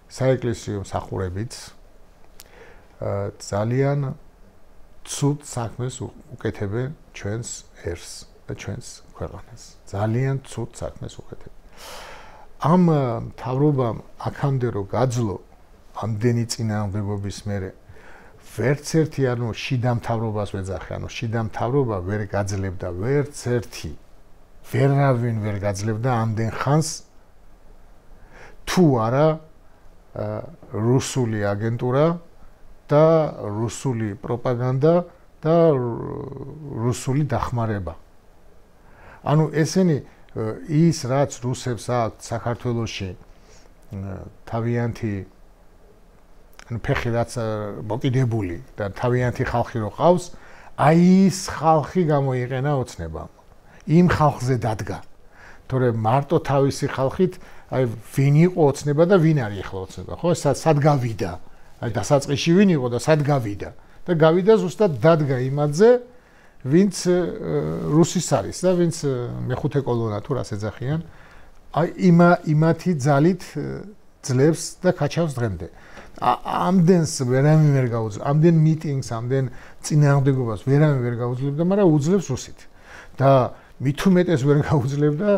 საეკლესიო მსახურებიც ძალიან ცუდ საქმეს უკეთებენ ჩვენს ერს და ჩვენს ქვეყანას. ძალიან ცუდ საქმეს უკეთებენ. ამ თავრობამ აქამდე რომ გაძლო ამდენი წინააღმდეგობის მერე ვერც ერთი ანუ შიდა მთავრობას ვეძახე, ანუ შიდა მთავრობა ვერ გაძლებდა ვერც ერთი ვერავინ ვერ გაძლებდა ამდენ ხანს თუ არა რუსული აგენტურა და რუსული პროპაგანდა და რუსული დახმარება. ანუ ესენი ის რაც რუსებს აქვს საქართველოში თავიანთი ანუ ფეხი რაც მოკიდებული და თავიანთი ხალხი რო ყავს, აი ის ხალხი გამოიყენა ოცნებამ. იმ ხალხზე დადგა. თორემ მარტო თავისი ხალხით, აი ვინ იყო ოცნება და ვინ არის ახლა ოცნება, ხო? სად გავიდა? აი დასაწყისში ვინ იყო და სად გავიდა? და გავიდა ზუსტად დადგა იმაზე, ვინც რუსის არის და ვინც მეხუთე კოლონა თუ რას ეძახიან, აი იმათი ძალით ძლებს და ქაჩავს დღემდე. ამდენს ვერავინ ვერ გაუძლებს, ამდენ მიტინგს, ამდენ წინააღმდეგობას ვერავინ ვერ გაუძლებდა, მაგრამ უძლებს რუსით. და მით უმეტეს ვერ გაუძლებდა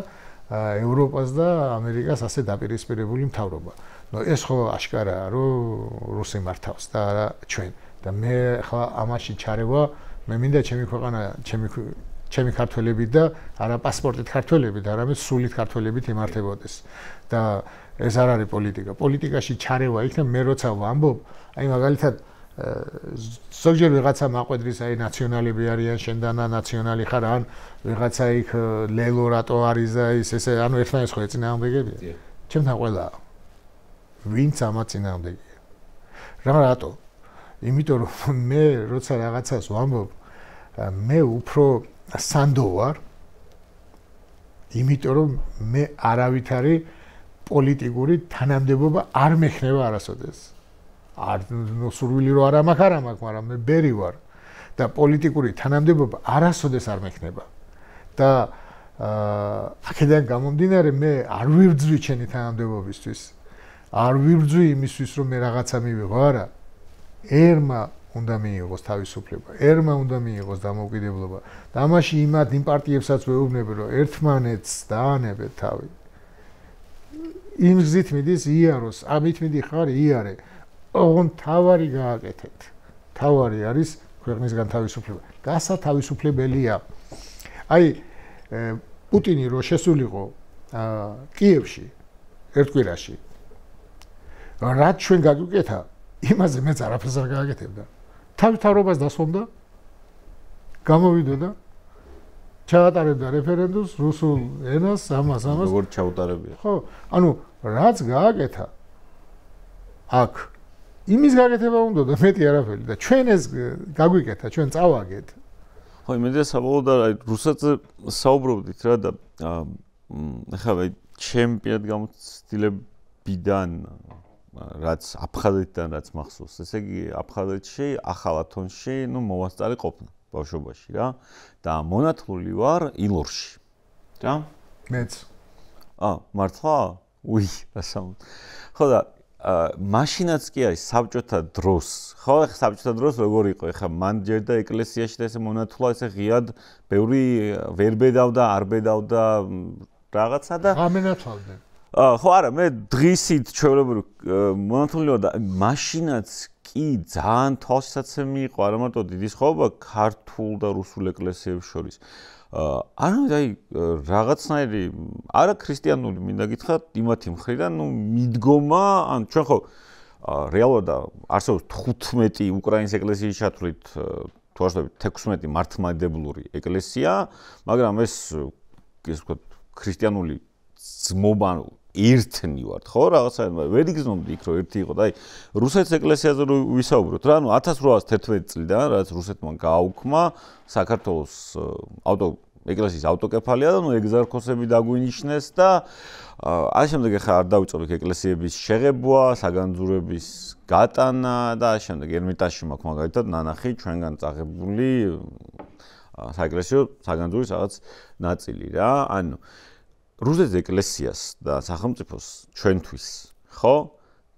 ევროპას და ამერიკას ასე დაპირისპირებული მთავრობა. ნუ ეს ხო აშკარაა, რომ რუსი მართავს და არა ჩვენ. და მე ახლა ამაში ჩარევა, მე მინდა ჩემი ქვეყანა, ჩემი ქართველები და არა პასპორტით ქართველები და არამედ სულით ქართველებით იმართებოდეს. და ეს არ არის პოლიტიკა. პოლიტიკაში ჩარევა იქნება მე როცა ვამბობ, აი მაგალითად ზოგჯერ ვიღაცა მაყვედრის აი ნაციონალები არიან, შენდანა ნაციონალი ხარ, ან ვიღაცა იქ ლელო რატო არის და ის ესე, ანუ ერთმანეთს ხო ეწინააღმდეგებია? ჩემთან ყველა ვინც ამათ წინააღმდეგია. რატო? იმიტომ რომ მე როცა რაღაცას ვამბობ, მე უფრო სანდო ვარ, იმიტომ რომ მე არავითარი პოლიტიკური თანამდებობა არ მექნება არასოდეს. არ სურვილი რო არ მაქვს, მაგრამ მე ბერი ვარ. და პოლიტიკური თანამდებობა არასოდეს არ მექნება. და აქედან გამომდინარე მე არ ვიბრძვი ჩემი თანამდებობისთვის. არ ვიბრძვი იმისთვის რომ მე რაღაცა მივიღო, არა. ერმა უნდა მიიღოს თავისუფლება, ერმა უნდა მიიღოს დამოუკიდებლობა. და ამაში იმ პარტიებსაც ვეუბნები რომ ერთმანეთს დაანებეთ თავი. იმ გზით მიდის იაროს, ამით მიდიხარ იარე. ოღონ თავარი გააკეთეთ. თავარი არის ქვეყნისგან თავისუფლება. გასათავისუფლებელია. აი პუტინი რო შესულიყო კიევში ერთ კვირაში რაც ჩვენ გაგვიკეთა იმაზე მეც არაფერს არ გააკეთებდა. თავის თავრობას დასვამდა, გამოვიდოდა, ჩაატარებდა რეფერენდუმს რუსულ ენას, ამას. როგორ ჩაუტარებია? ხო, ანუ რაც გააკეთა აქ იმის გაკეთება უნდა და მეტი არაფერი და ჩვენ ეს გაგვიკეთა, ჩვენ წავაგეთ. ხო, იმედია საბოლოოდ აი რუსეთზე საუბრობდით რა და ახლა ჩემ პირად გამოცდილებიდან რაც აფხაზეთიდან რაც მახსოვს, ესე იგი აფხაზეთში ახალ ათონში, მოვასწარი ყოფნა ბავშვობაში რა და მონათლული ვარ ილორში. რა? მეც. მართლა? უი, რასაუბრობ. ხო და მაშინაც კი არის საბჭოთა დროს. ხო, საბჭოთა დროს როგორ იყო? ეხლა მან ჯერ და ეკლესიაში და ესე მონათულა ესე ღიად ბევრი ვერ ბედავდა, არ ბედავდა რაღაცა და გამენათვალდნენ. ხო, არა, მე დღისით ჩვეულებრივ მონათული ვარ და მაშინაც კი ძალიან თვალშისაცემი იყო, არა მარტო დიდი სხვაობა ქართულ და რუსულ ეკლესიებს შორის. არამედ აი რაღაცნაირი არა ქრისტიანული მინდა გითხრათ იმათი მხრიდან მიდგომა ან ჩვენ ხო რეალურად არსებობს 15 უკრაინის ეკლესიის ჩათვლით თუ არ ვთქვი 16 მართლმადიდებლური ეკლესია, მაგრამ ეს ვთქვათ ქრისტიანული ძმობა ერთნი ვართ, ხო, რაღაცა ვერ იგრძნობდი იქ რომ ერთი იყო და აი რუსეთის ეკლესიაზე რო ვისაუბროთ რა, 1811 წლიდან რაც რუსეთმა გააუქმა საქართველოს ეკლესიის ავტოკეფალია და ეგზარქოსები დაგვინიშნეს და ამ შემდეგ ახლა არ დავიწყებ ეკლესიების შეღებვა, საგანძურების გატანა და ამ შემდეგ ერმიტაჟში მაქვს მაგალითად ნანახი ჩვენგან წაღებული საეკლესიო საგანძურის რაღაც ნაწილი რა, ანუ რუსეთის ეკლესიას და სახელმწიფოს ჩვენთვის, ხო?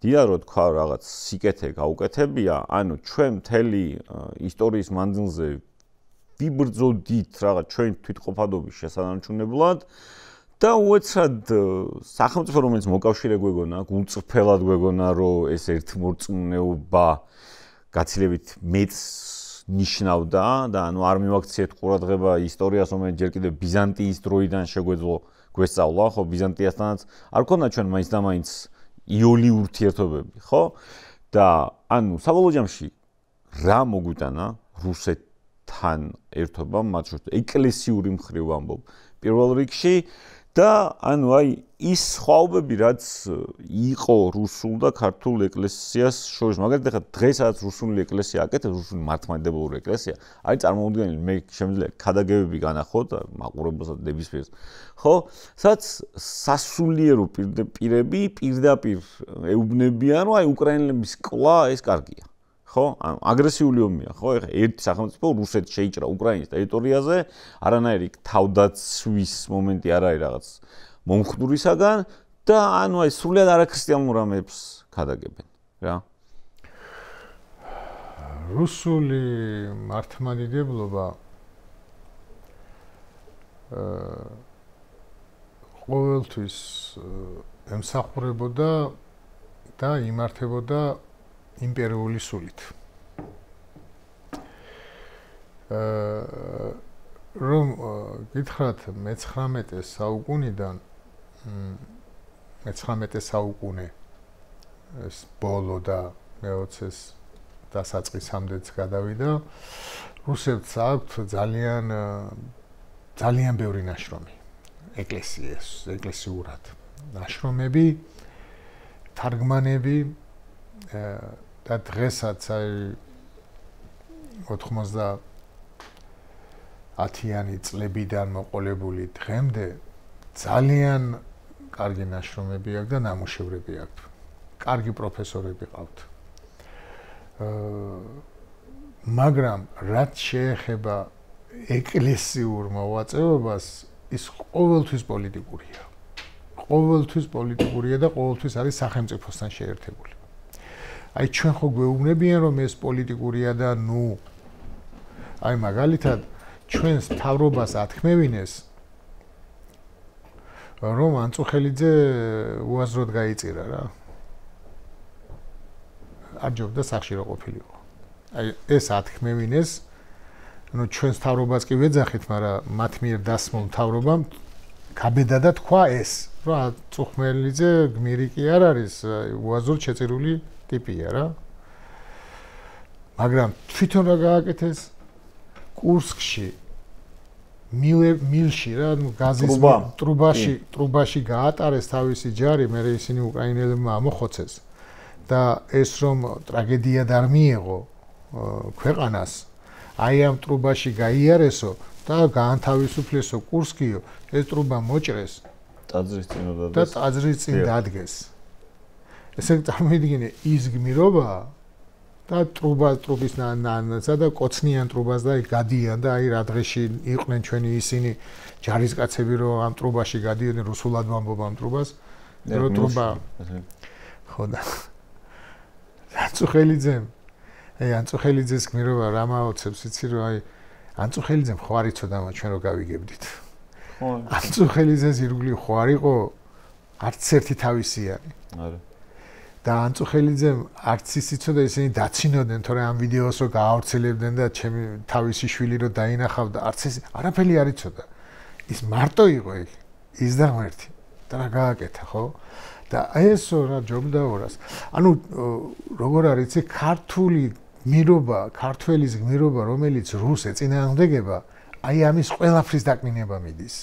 დიახ, რო თქვა რაღაც სიკეთე გაუკეთებია, ანუ ჩვენ მთელი ისტორიის მანძილზე ვიბრძოდით რაღაც ჩვენ თვითყოფადობის შესანარჩუნებლად და უეცრად სახელმწიფო რომელიც მოკავშირე გვეგონა, გულწრფელად გვეგონა, რომ ეს ერთმორწმუნეობა გაცილებით მეც ნიშნავდა და ანუ არ მივაქციეთ ყურადღება ისტორიას, რომელიც ჯერ კიდევ ბიზანტიის დროიდან შეგვეძლო გვესწავლა, ხო, ბიზანტიასთანაც არ ქონდა ჩვენ მაინც და მაინც იული ურთიერთობები, ხო? და ანუ საბოლოო ჯამში რა მოგვიტანა რუსეთთან ერთობა, მათ შორის ეკლესიური მხრივ ვამბობ პირველ რიგში და ანუ აი ის სხვაობები რაც იყო რუსულ და ქართულ ეკლესიას შორის, მაგალითად ახლა დღესაც რუსული ეკლესია აკეთებს, რუსული მართლმადიდებლური ეკლესია, არის წარმოუდგენელი, მე შემიძლია ქადაგებები განახო და მაყურებელს და ნებისმიერს. ხო, სადაც სასულიერო პირები პირდაპირ ეუბნებიან, რომ აი უკრაინელების კლა ეს კარგია. ხო, ანუ აგრესიული ომია, ხო, ეხლა ერთი სახელმწიფო რუსეთი შეიჭრა უკრაინის ტერიტორიაზე, არანაირი თავდაცვის მომენტი არ არის რაღაც მომხდურისაგან და ანუ აი სრულიად არაქრისტიანულ რამებს ქადაგებენ, რა. რუსული მართლმადიდებლობა ყოველთვის ემსახურებოდა და იმართებოდა იმპერიული სულით. რომ გითხრათ მე-19 საუკუნიდან მე-19 საუკუნე ეს ბოლო და მე-20-ის დასაწყისამდეც გადავიდა რუსებს აქვთ ძალიან ბევრი ნაშრომი ეკლესიურად ნაშრომები თარგმანები და დღესაც აი 90-იანი წლებიდან მოყოლებული დღემდე ძალიან კარგი ნაშრომები აქვს და ნამუშევრები აქვს. კარგი პროფესორები ყავთ. მაგრამ რაც შეეხება ეკლესიურ მოღვაწეობას, ის ყოველთვის პოლიტიკურია. ყოველთვის პოლიტიკურია და ყოველთვის არის სახელმწიფოსთან შეერთებული. აი ჩვენ ხო გვეუბნებიან რომ ეს პოლიტიკურია და აი მაგალითად ჩვენს მთავრობას ათქმევინეს რომ ანწუხელიძე უაზროდ გაიწირა რა. არ ჯობდა სახში რო ყოფილიყო. აი ეს ათქმევინეს ჩვენს მთავრობას კი ვეძახით, მაგრამ მათ მიერ დასმულ მთავრობამ გაბედა და თქვა ეს, რომ ანწუხელიძე გმირი კი არ არის, უაზროდ შეწირული ტიპია რა. მაგრამ თვითონ რა გააკეთეს? კურსკში მილში რა, გაზის ტრუბაში გაატარეს თავისი ჯარი, მერე ისინი უკრაინელებმა ამოხოცეს და ეს რომ ტრაგედიად არ მიიღო ქვეყანას, აი ამ ტრუბაში გაიარესო და გაანთავისუფლესო კურსკიო, ეს ტრუბა მოჭრეს და ტაძრის წინ დადგეს. ესე წარმოიდგინე ის გმირობა და ტრუბის ნანსა და კოცნიან ტრუბას და გადიან და აი რა დღეში იყვნენ ჩვენი ისინი ჯარისკაცები რომ ამ ტრუბაში გადიოდნენ რუსულად ვამბობ ამ ტრუბას რომ ტრუბა ხო და ანწუხელიძეს გმირობა რა მაოცებს იცი რომ აი ანწუხელიძემ ხო არ იცოდა ჩვენ რო გავიგებდით ხო ანწუხელიძეს ირგვლივ ხო არ იყო არც ერთი თავისიანი არა და ანწუხელიძემ არც ის იცოდა ისინი დაცინოდნენ თორე ამ ვიდეოს რო გაავრცელებდნენ და ჩემი თავისი შვილი რო დაინახავდა არც ის არაფერი არ იცოდა ის მარტო იყო იქ ის და ღმერთი და რა გააკეთა ხო და ესო რა ჯობდა ორას ანუ როგორ არის იცი ქართული გმირობა ქართველის გმირობა რომელიც რუს ეწინააღმდეგება აი ამის ყველაფრის დაკნინება მიდის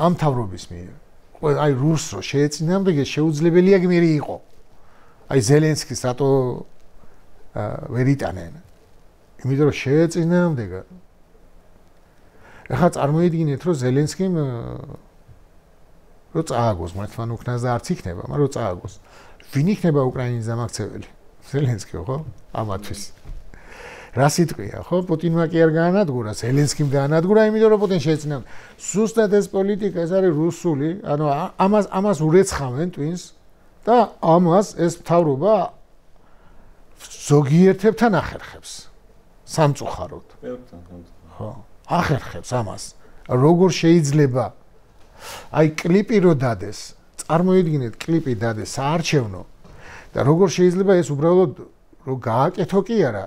ამ თავრობის მიერ აი რუსს რო შეეწინააღმდეგეს შეუძლებელია გმირი იყო აი ზელენსკის რატო ვერ იტანენ იმიტომ რომ შეეწინააღმდეგა ეხლა წარმოიდგინეთ რომ ზელენსკიმ რო წააგოს მართლან უკნას და არც იქნება მაგრამ რო წააგოს ვინ იქნება უკრაინის დამაქცეველი ზელენსკი ხო ამათვის რა სიტყვია ხო პუტინმა კი არ გაანადგურა ზელენსკიმ გაანადგურა იმიტომ რომ პუტინს შეეწინააღმდეგა ზუსტად ეს პოლიტიკა ეს არის რუსული ანუ ამას ურეცხავენ twins და ამას ეს მთავრობა ზოგიერთებთან ახერხებს სამწუხაროდ ხო ახერხებს ამას როგორ შეიძლება აი კლიპი რო დადეს წარმოიდგინეთ კლიპი დადეს საარჩევნო და როგორ შეიძლება ეს უბრალოდ რო გააკეთო კი არა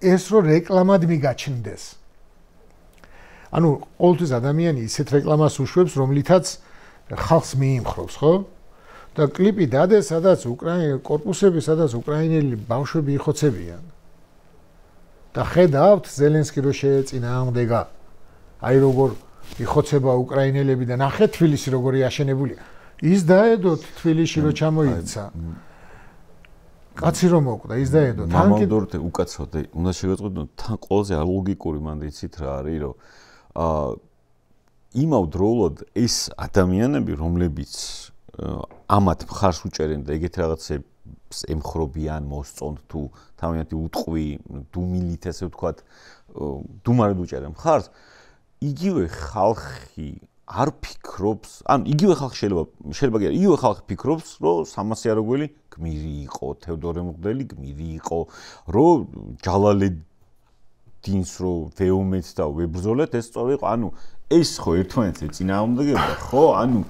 ეს რო რეკლამად მიგაჩნდეს ანუ ყოველთვის ადამიანი ისეთ რეკლამას უშვებს რომლითაც ხალხს მიიმხრობს ხო და კლიპი დადეს სადაც კორპუსები სადაც უკრაინელი ბავშვები იხოცებიან და ხედავთ ზელენსკი რო შეეწინააღმდეგა აი როგორ იხოცება უკრაინელები და ნახეთ თბილისი როგორი აშენებულია ის დაედოთ თბილისში რო ჩამოიქცა კაცი რომ მოკვდა ის დაედოთ მამალდორთ უკაცოდ უნდა შეგეწყოთ თან ყველაზე ალოგიკური მანდ იცით რა არის რომ იმავდროულად ეს ადამიანები რომლებიც ამათ მხარს უჭერენ და ეგეთ რაღაცებს ემხრობიან მოსწონთ თუ თავიანთი უტყვი დუმილით ესე ვთქვათ დუმარად უჭერენ მხარს იგივე ხალხი არ ფიქრობს ან იგივე ხალხი შეიძლება კი იგივე ხალხი ფიქრობს რომ სამასიაროგველი გმირი იყო თევდორე მღვდელი გმირი იყო რომ ჯალალედინს რო ვეომეთ და ვებრძოლეთ ეს სწორი იყო ანუ ეს ხო ერთმანეთს ეწინააღმდეგება ხო ანუ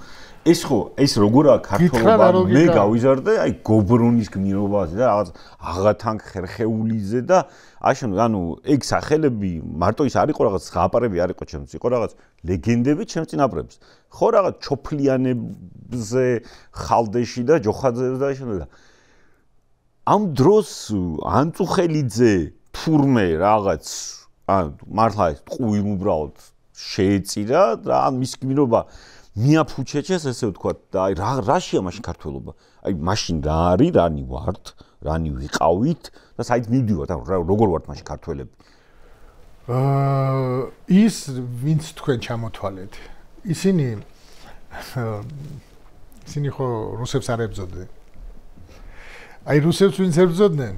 ეს ხო ეს როგორა ქართულობა მე გავიზარდე აი გობრონის გმირობაზე და რაღაც აღათანქ ხერხეულიძე და ანუ ეგ სახელები მარტო ის არ იყო რაღაც ზღაპარები არ იყო ჩემს იყო რაღაც ლეგენდები ჩემს წინაპრებს ხო რაღაც ჩოფლიანებზე ხალდეში და ჯოხაძეზე და შემდეგ ამ დროს ანწუხელიძე თურმე რაღაც მართლა ეს ტყუილ უბრალოდ შეეწირა და მის გმირობა მიაფუჩეჩეს ესე ვთქვათ და აი რაშია მაშინ ქართველობა აი მაშინ რა არის რანი ვართ რანი ვიყავით და საით მივდივართ როგორ ვართ მაშინ ქართველები ის ვინც თქვენ ჩამოთვალეთ ისინი ხო რუსებს არ ებრძოდნენ აი რუსებს ვინც ებრძოდნენ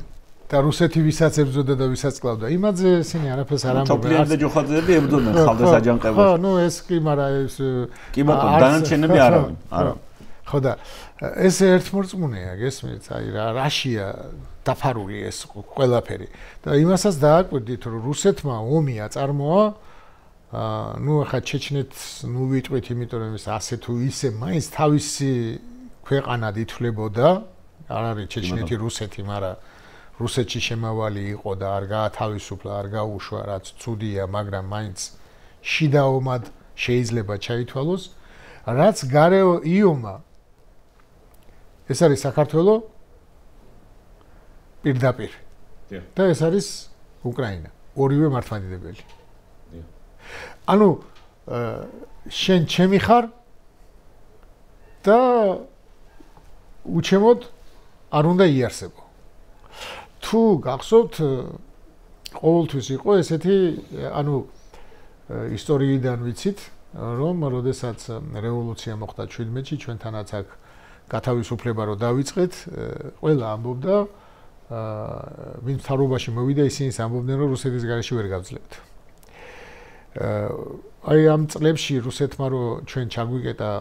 და რუსეთი ვისაც ებრძოდა და ვისაც კლავდა. იმაზე ისინი არაფერს არ ამბობენ. თოფლიერი და ჯოხაძეები ებრძოდნენ ხალხის აჯანყებას. ხო, ნუ ეს კი, მაგრამ ეს კი ბატონო, დანარჩენები არავინ. არა. ხო და ეს ერთმორწმუნეა, გესმით? აი რაშია დაფარული ეს ყველაფერი. და იმასაც დააკვირდით, რომ რუსეთმა ომი აწარმოა. ნუ ახლა ჩეჩნეთს ნუ ვიტყვით, იმიტომ რომ ეს ასე თუ ისე მაინც თავისი ქვეყანად ითვლებოდა. არ არის ჩეჩნეთი რუსეთი, მაგრამ რუსეთში შემავალი იყო და არ გაათავისუფლა, არ გაუშვა, რაც ცუდია, მაგრამ მაინც შიდა ომად შეიძლება ჩაითვალოს. რაც გარეო იომა ეს არის საქართველო პირდაპირ. და ეს არის უკრაინა. ორივე მართლმადიდებელი. ანუ შენ ჩემი ხარ და უჩემოდ არ უნდა იარსებო. თუ გახსოვთ ყოველთვის იყო ესეთი ანუ ისტორიიდან ვიცით რომ როდესაც რევოლუცია მოხდა 17-ში ჩვენთანაც აქ გათავისუფლება რო დავიწყეთ ყველა ამბობდა ვინც მთავრობაში მოვიდა ისინი ამბობდნენ რომ რუსეთის გარეშე ვერ გავძლებთ. აი ამ წლებში რუსეთმა რო ჩვენ ჩაგვიკეტა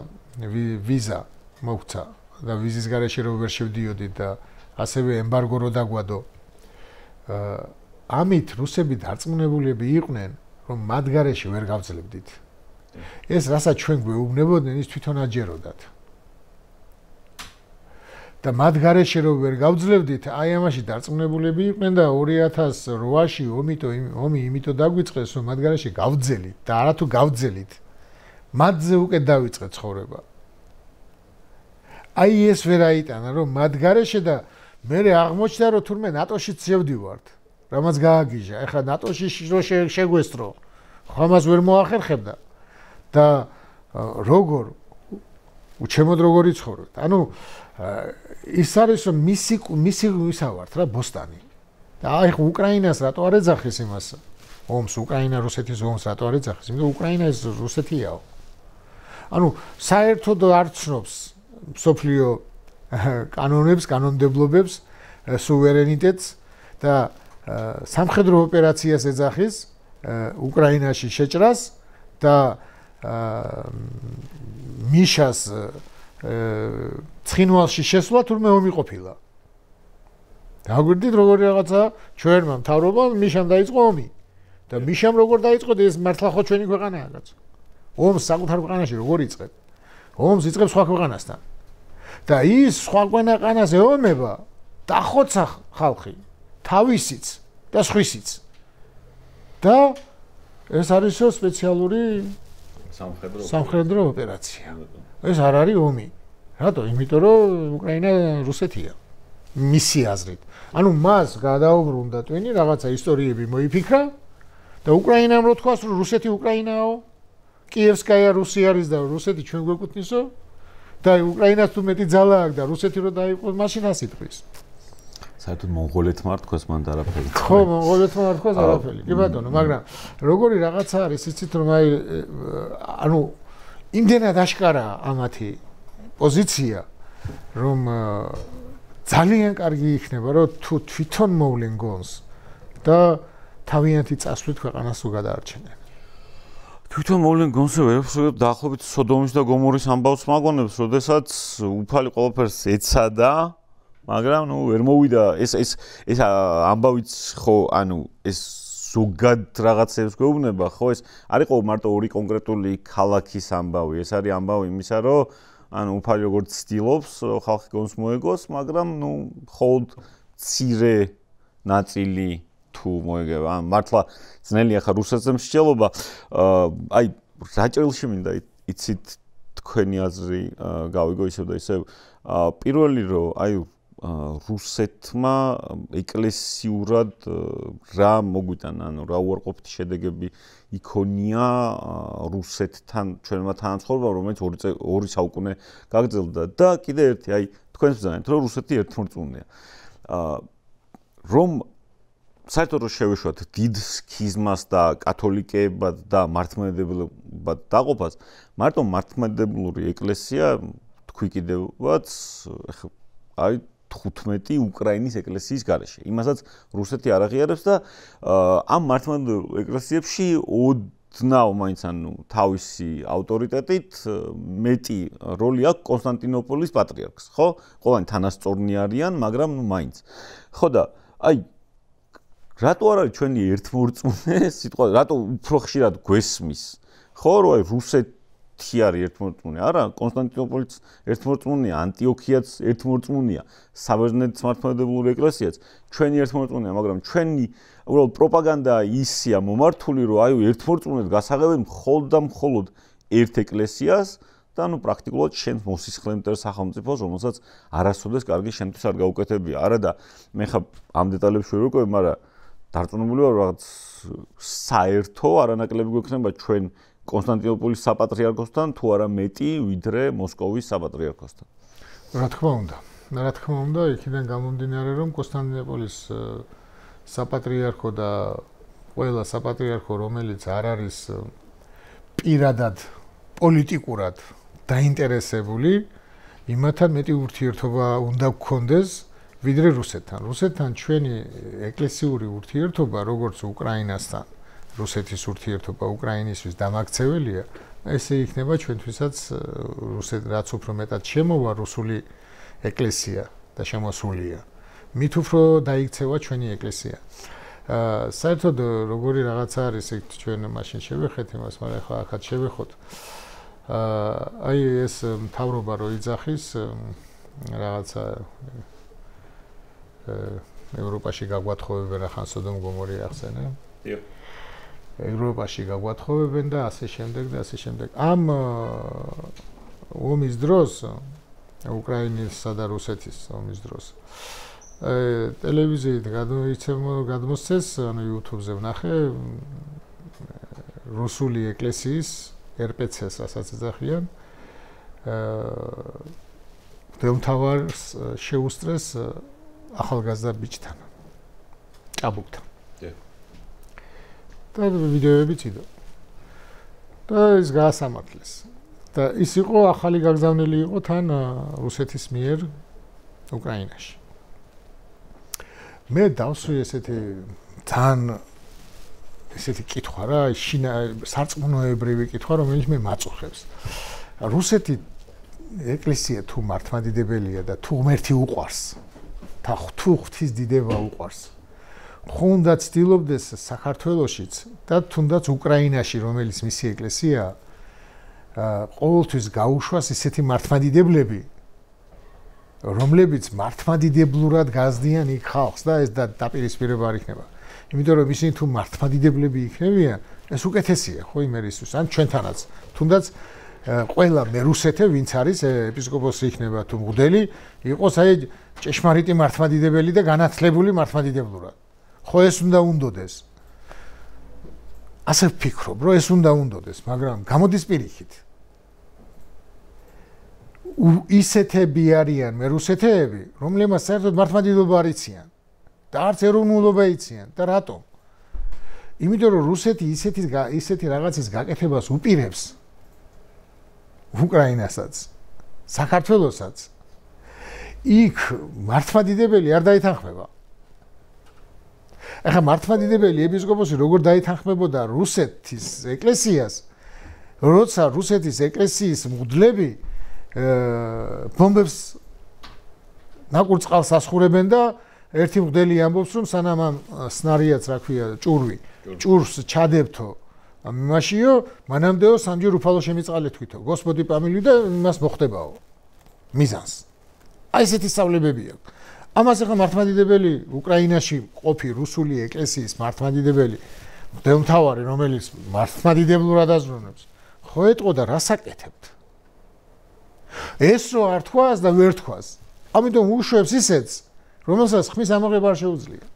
ვიზა მოგვცა და ვიზის გარეშე რო ვერ შევდიოდით და ასევე ემბარგო რო დაგვადო. ამით რუსები დარწმუნებულები იყვნენ, რომ მათ გარეშე ვერ გავძლებდით. ეს რასაც ჩვენ გვეუბნებოდნენ, ის თვითონ აჯეროდათ. და მათ გარეშე რო ვერ გავძლებდით, აი ამაში დარწმუნებულები იყვნენ და 2008-ში ომი იმიტომ დაგვიწყეს, რომ მათ გარეშე გავძელით და არათუ გავძელით. მათზე უკეთ დავიწყეთ ცხოვრება. აი ეს ვერ აიტანა, რომ მათ გარეშე და მე აღმოჩნდა რომ თურმე ნატოშიც შევდივართ. რამაც გააგიჟა. ეხლა ნატოში რო შეგვესწრო, ხომას ვერ მოახერხებდა და როგორ უჩემოდ როგორ იცხოვრებთ. ანუ ის არის რომ მისი ვისავართ რა ბოსტანი. და აი ხო უკრაინას რატო არ ეძახის იმას? ომს უკრაინა-რუსეთის ომს რატო არ ეძახის? იმიტომ უკრაინა ეს რუსეთიაო. ანუ საერთოდ არ ცნობს მსოფლიო კანონებს, კანონმდებლობებს, სუვერენიტეტს და სამხედრო ოპერაციას ეძახის უკრაინაში შეჭრას და მიშას ცხინვალში შესვლა თურმე ომი ყოფილა. დაგვირდით როგორი რაღაცა ჩვენმა მთავრობამ მიშამ დაიწყო ომი და მიშამ როგორ დაიწყო ეს მართლა ხო ჩვენი ქვეყანაა კაცო. ომს საკუთარ ქვეყანაში როგორ იწყებ? ომს იწყებს სხვა ქვეყანასთან. და ის სხვა ქვეყანაზე ომება დახოცა ხალხი თავისიც და სხვისიც. და ეს არისო სპეციალური სამხედრო ოპერაცია. ეს არ არის ომი. რატო? იმიტომ რომ უკრაინა რუსეთია. მისი აზრით. ანუ მას გადაუბრუნდა ტვინი რაღაცა ისტორიები მოიფიქრა და უკრაინამ რო თქვას რომ რუსეთი უკრაინაო, კიევსკაია რუსი არის და რუსეთი ჩვენ გვეკუთვნისო და უკრაინას თუ მეტი ძალა აქვს და რუსეთი რო დაიყოს მაშინ ასე თქვის. საერთოდ მონღოლეთმა არ თქვას მანდ არაფერი. ხო, მონღოლეთმა არ თქვას არაფერი. კი ბატონო, მაგრამ როგორი რაღაცა არის, იცით რომ აი ანუ იმდენად აშკარაა ამათი პოზიცია, რომ ძალიან კარგი იქნება, რომ თუ თვითონ მოვლენ გონს და თავიანთი წასვლით ქვეყანას თუ გადაარჩენენ. თვითონ მოვლენ გონსო ვერაფერს დაახლოებით სოდომის და გომორის ამბავს მაგონებს, როდესაც უფალი ყველაფერს ეცადა, მაგრამ ნუ ვერ მოვიდა ეს ამბავიც ხო, ანუ ეს ზოგად რაღაცებს გვეუბნება, ხო ეს არ იყო მარტო ორი კონკრეტული ქალაქის ამბავი, ეს არის ამბავი იმისა, რომ ანუ უფალი როგორც ცდილობს ხალხი გონს მოეგოს, მაგრამ ნუ მხოლოდ მცირე ნაწილი თუ მოეგება. ან მართლა ძნელია ხა რუსეთზე მსჯელობა. აი რაჭრილში მინდა იცით თქვენი აზრი გავიგო ისევ და ისევ. პირველი რომ აი რუსეთმა ეკლესიურად რა მოგვიტანა, ანუ რა უარყოფითი შედეგები იქონია რუსეთთან ჩვენმა თანაცხოვრებამ, რომელიც 2 საუკუნე გაგრძელდა და კიდე ერთი, აი თქვენს ბრძანეთ, რომ რუსეთი ერთმორწმუნეა. რომ საერთოდ რომ შევეშვათ დიდ სქიზმას და კათოლიკეებად და მართლმადიდებლებად დაყოფას, მარტო მართლმადიდებლური ეკლესია თქვი კიდევაც აი 15 უკრაინის ეკლესიის გარეშე. იმასაც რუსეთი არ აღიარებს და ამ მართლმადიდებელ ეკლესიებში ოდნავ მაინც ანუ თავისი ავტორიტეტით მეტი როლი აქვს კონსტანტინოპოლის პატრიარქს, ხო? ყველანი თანასწორნი არიან, მაგრამ მაინც. ხო და აი რატო არ არის ჩვენი ერთმორწმუნე სიტყვა, რატო უფრო ხშირად გვესმის? ხო, რომ აი რუსეთი არის ერთმორწმუნე, არა, კონსტანტინოპოლიც ერთმორწმუნეა, ანტიოქიაც ერთმორწმუნეა, საბერძნეთის მართლმადიდებლური ეკლესიაც ჩვენი ერთმორწმუნეა, მაგრამ ჩვენი უბრალოდ პროპაგანდა ისია მომართული, რომ აი ერთმორწმუნედ გასაღებენ მხოლოდ და მხოლოდ ერთ ეკლესიას და ანუ პრაქტიკულად შენ მოსისხლე მტერ სახელმწიფოს, რომელსაც არასოდეს კარგი შენთვის არ გაუკეთებია. არა და მე ხა ამ დეტალებში ვერ ვიკავებ, მაგრამ დარწმუნებული ვარ რაღაც საერთო არანაკლები გვექნება ჩვენ კონსტანტინოპოლის საპატრიარქოსთან თუ არა მეტი ვიდრე მოსკოვის საპატრიარქოსთან. რა თქმა უნდა, იქიდან გამომდინარე რომ კონსტანტინოპოლის საპატრიარქო და ყველა საპატრიარქო რომელიც არ არის პირადად პოლიტიკურად დაინტერესებული, იმათთან მეტი ურთიერთობა უნდა გქონდეს ვიდრე რუსეთთან. რუსეთთან ჩვენი ეკლესიური ურთიერთობა, როგორც უკრაინასთან, რუსეთის ურთიერთობა უკრაინისთვის დამაქცეველია, ესე იქნება ჩვენთვისაც რაც უფრო მეტად შემოვა რუსული ეკლესია და შემოსულია, მით უფრო დაიქცევა ჩვენი ეკლესია. საერთოდ როგორი რაღაცა არის, იქ ჩვენ მაშინ შევეხეთ იმას, მაგრამ ახლა ახაც შევეხოთ. აი ეს მთავრობა რო იძახის რაღაცა ევროპაში გაგვათხოვებენ ახან სოდომ გომორი ახსენე. დიახ. ევროპაში გაგვათხოვებენ და ასე შემდეგ. ამ ომის დროს, უკრაინისა და რუსეთის ომის დროს ტელევიზიით გადმოსცეს, ანუ YouTube-ზე ვნახე რუსული ეკლესიის RPC-ს ასაც ეძახიან. მღვდელმთავარს შეუსწრეს ახალგაზრდა ბიჭთან, ჭაბუკთან. და ვიდეოები წიდა. და ის გაასამართლეს. და ის იყო ახალი გაგზავნილი იყო თან რუსეთის მიერ უკრაინაში. მე დავსვი ესეთი თან ესეთი კითხვა რა, სარწმუნოებრივი კითხვა, რომელიც მე მაწუხებს. რუსეთი ეკლესია თუ მართლმადიდებელია და თუ ღმერთი უყვარს, თუ ღვთის დიდება უყვარს, ხუნდა ცდილობდეს საქართველოშიც და თუნდაც უკრაინაში, რომელიც მისი ეკლესიაა, ყოველთვის გაუშვას ისეთი მართლმადიდებლები, რომლებიც მართლმადიდებლურად გაზდიან იქ ხალხს და ეს დაპირისპირება არ იქნება. იმიტომ რომ ისინი თუ მართლმადიდებლები იქნებიან, ეს უკეთესია ხო იმერისთვის, ან ჩვენთანაც. თუნდაც ყველა მერუსეთე, ვინც არის ეპისკოპოსი იქნება თუ მღვდელი, იყოს აი ჭეშმარიტი მართლმადიდებელი და განათლებული მართლმადიდებლურად. ხო ეს უნდა უნდოდეს. ასე ვფიქრობ, რომ ეს უნდა უნდოდეს, მაგრამ გამოდის პირიქით. ისეთები არიან მერუსეთეები, რომლებმაც საერთოდ მართლმადიდებლობა არ იციან და არც ეროვნულობა იციან. და რატომ? იმიტომ რომ რუსეთი ისეთი რაღაცის გაკეთებას უპირებს უკრაინასაც, საქართველოსაც. იქ მართლმადიდებელი არ დაითანხმება. ახლა მართლმადიდებელი ეპისკოპოსი როგორ დაითანხმებოდა რუსეთის ეკლესიას, როცა რუსეთის ეკლესიის მღვდლები ბომბებს ნაკურწყალს ასხურებენ და ერთი მღვდელი ამბობს, რომ სანამ ამ სნარიადს, რა ქვია, ჭურს ჩადებთო მაშიო, მანამდეო სამჯერ უფალო შემიწყალეთ თვითო. Господи помилуй და იმას მოხდებაო. მიზანს. აი ესეთი სწავლებები აქვს. ამას ახლა მართლმადიდებელი უკრაინაში ყოფი რუსული ეკლესიის მართლმადიდებელი მღვდელმთავარი, რომელიც მართლმადიდებლურად აზროვნებს, ხო ეტყო და რას აკეთებთ? ეს რო არ თქვას და ვერ თქვას. ამიტომ უშვებს ისეთს, რომელსაც ხმის ამოღება არ შეუძლია.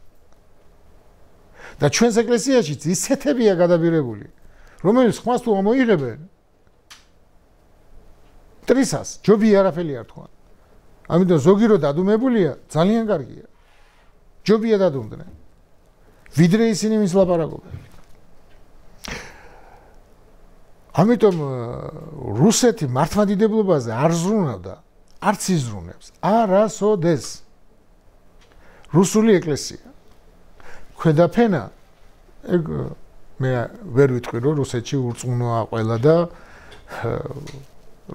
და ჩვენს ეკლესიაშიც ისეთებია გადაბირებული, რომელიც ხმას თუ ამოიღებენ, ტრისას ჯობია არაფერი არ თქვან. ამიტომ ზოგი რო დადუმებულია, ძალიან კარგია. ჯობია დადუმდნენ. ვიდრე ისინი მის ლაპარაკობენ. ამიტომ რუსეთი მართლმადიდებლობაზე არ ზრუნავდა, არც იზრუნებს. არასოდეს. რუსული ეკლესია. ქვედაფენა ეგ მე ვერ ვიტყვი რომ რუსეთში ურწმუნოა ყველა და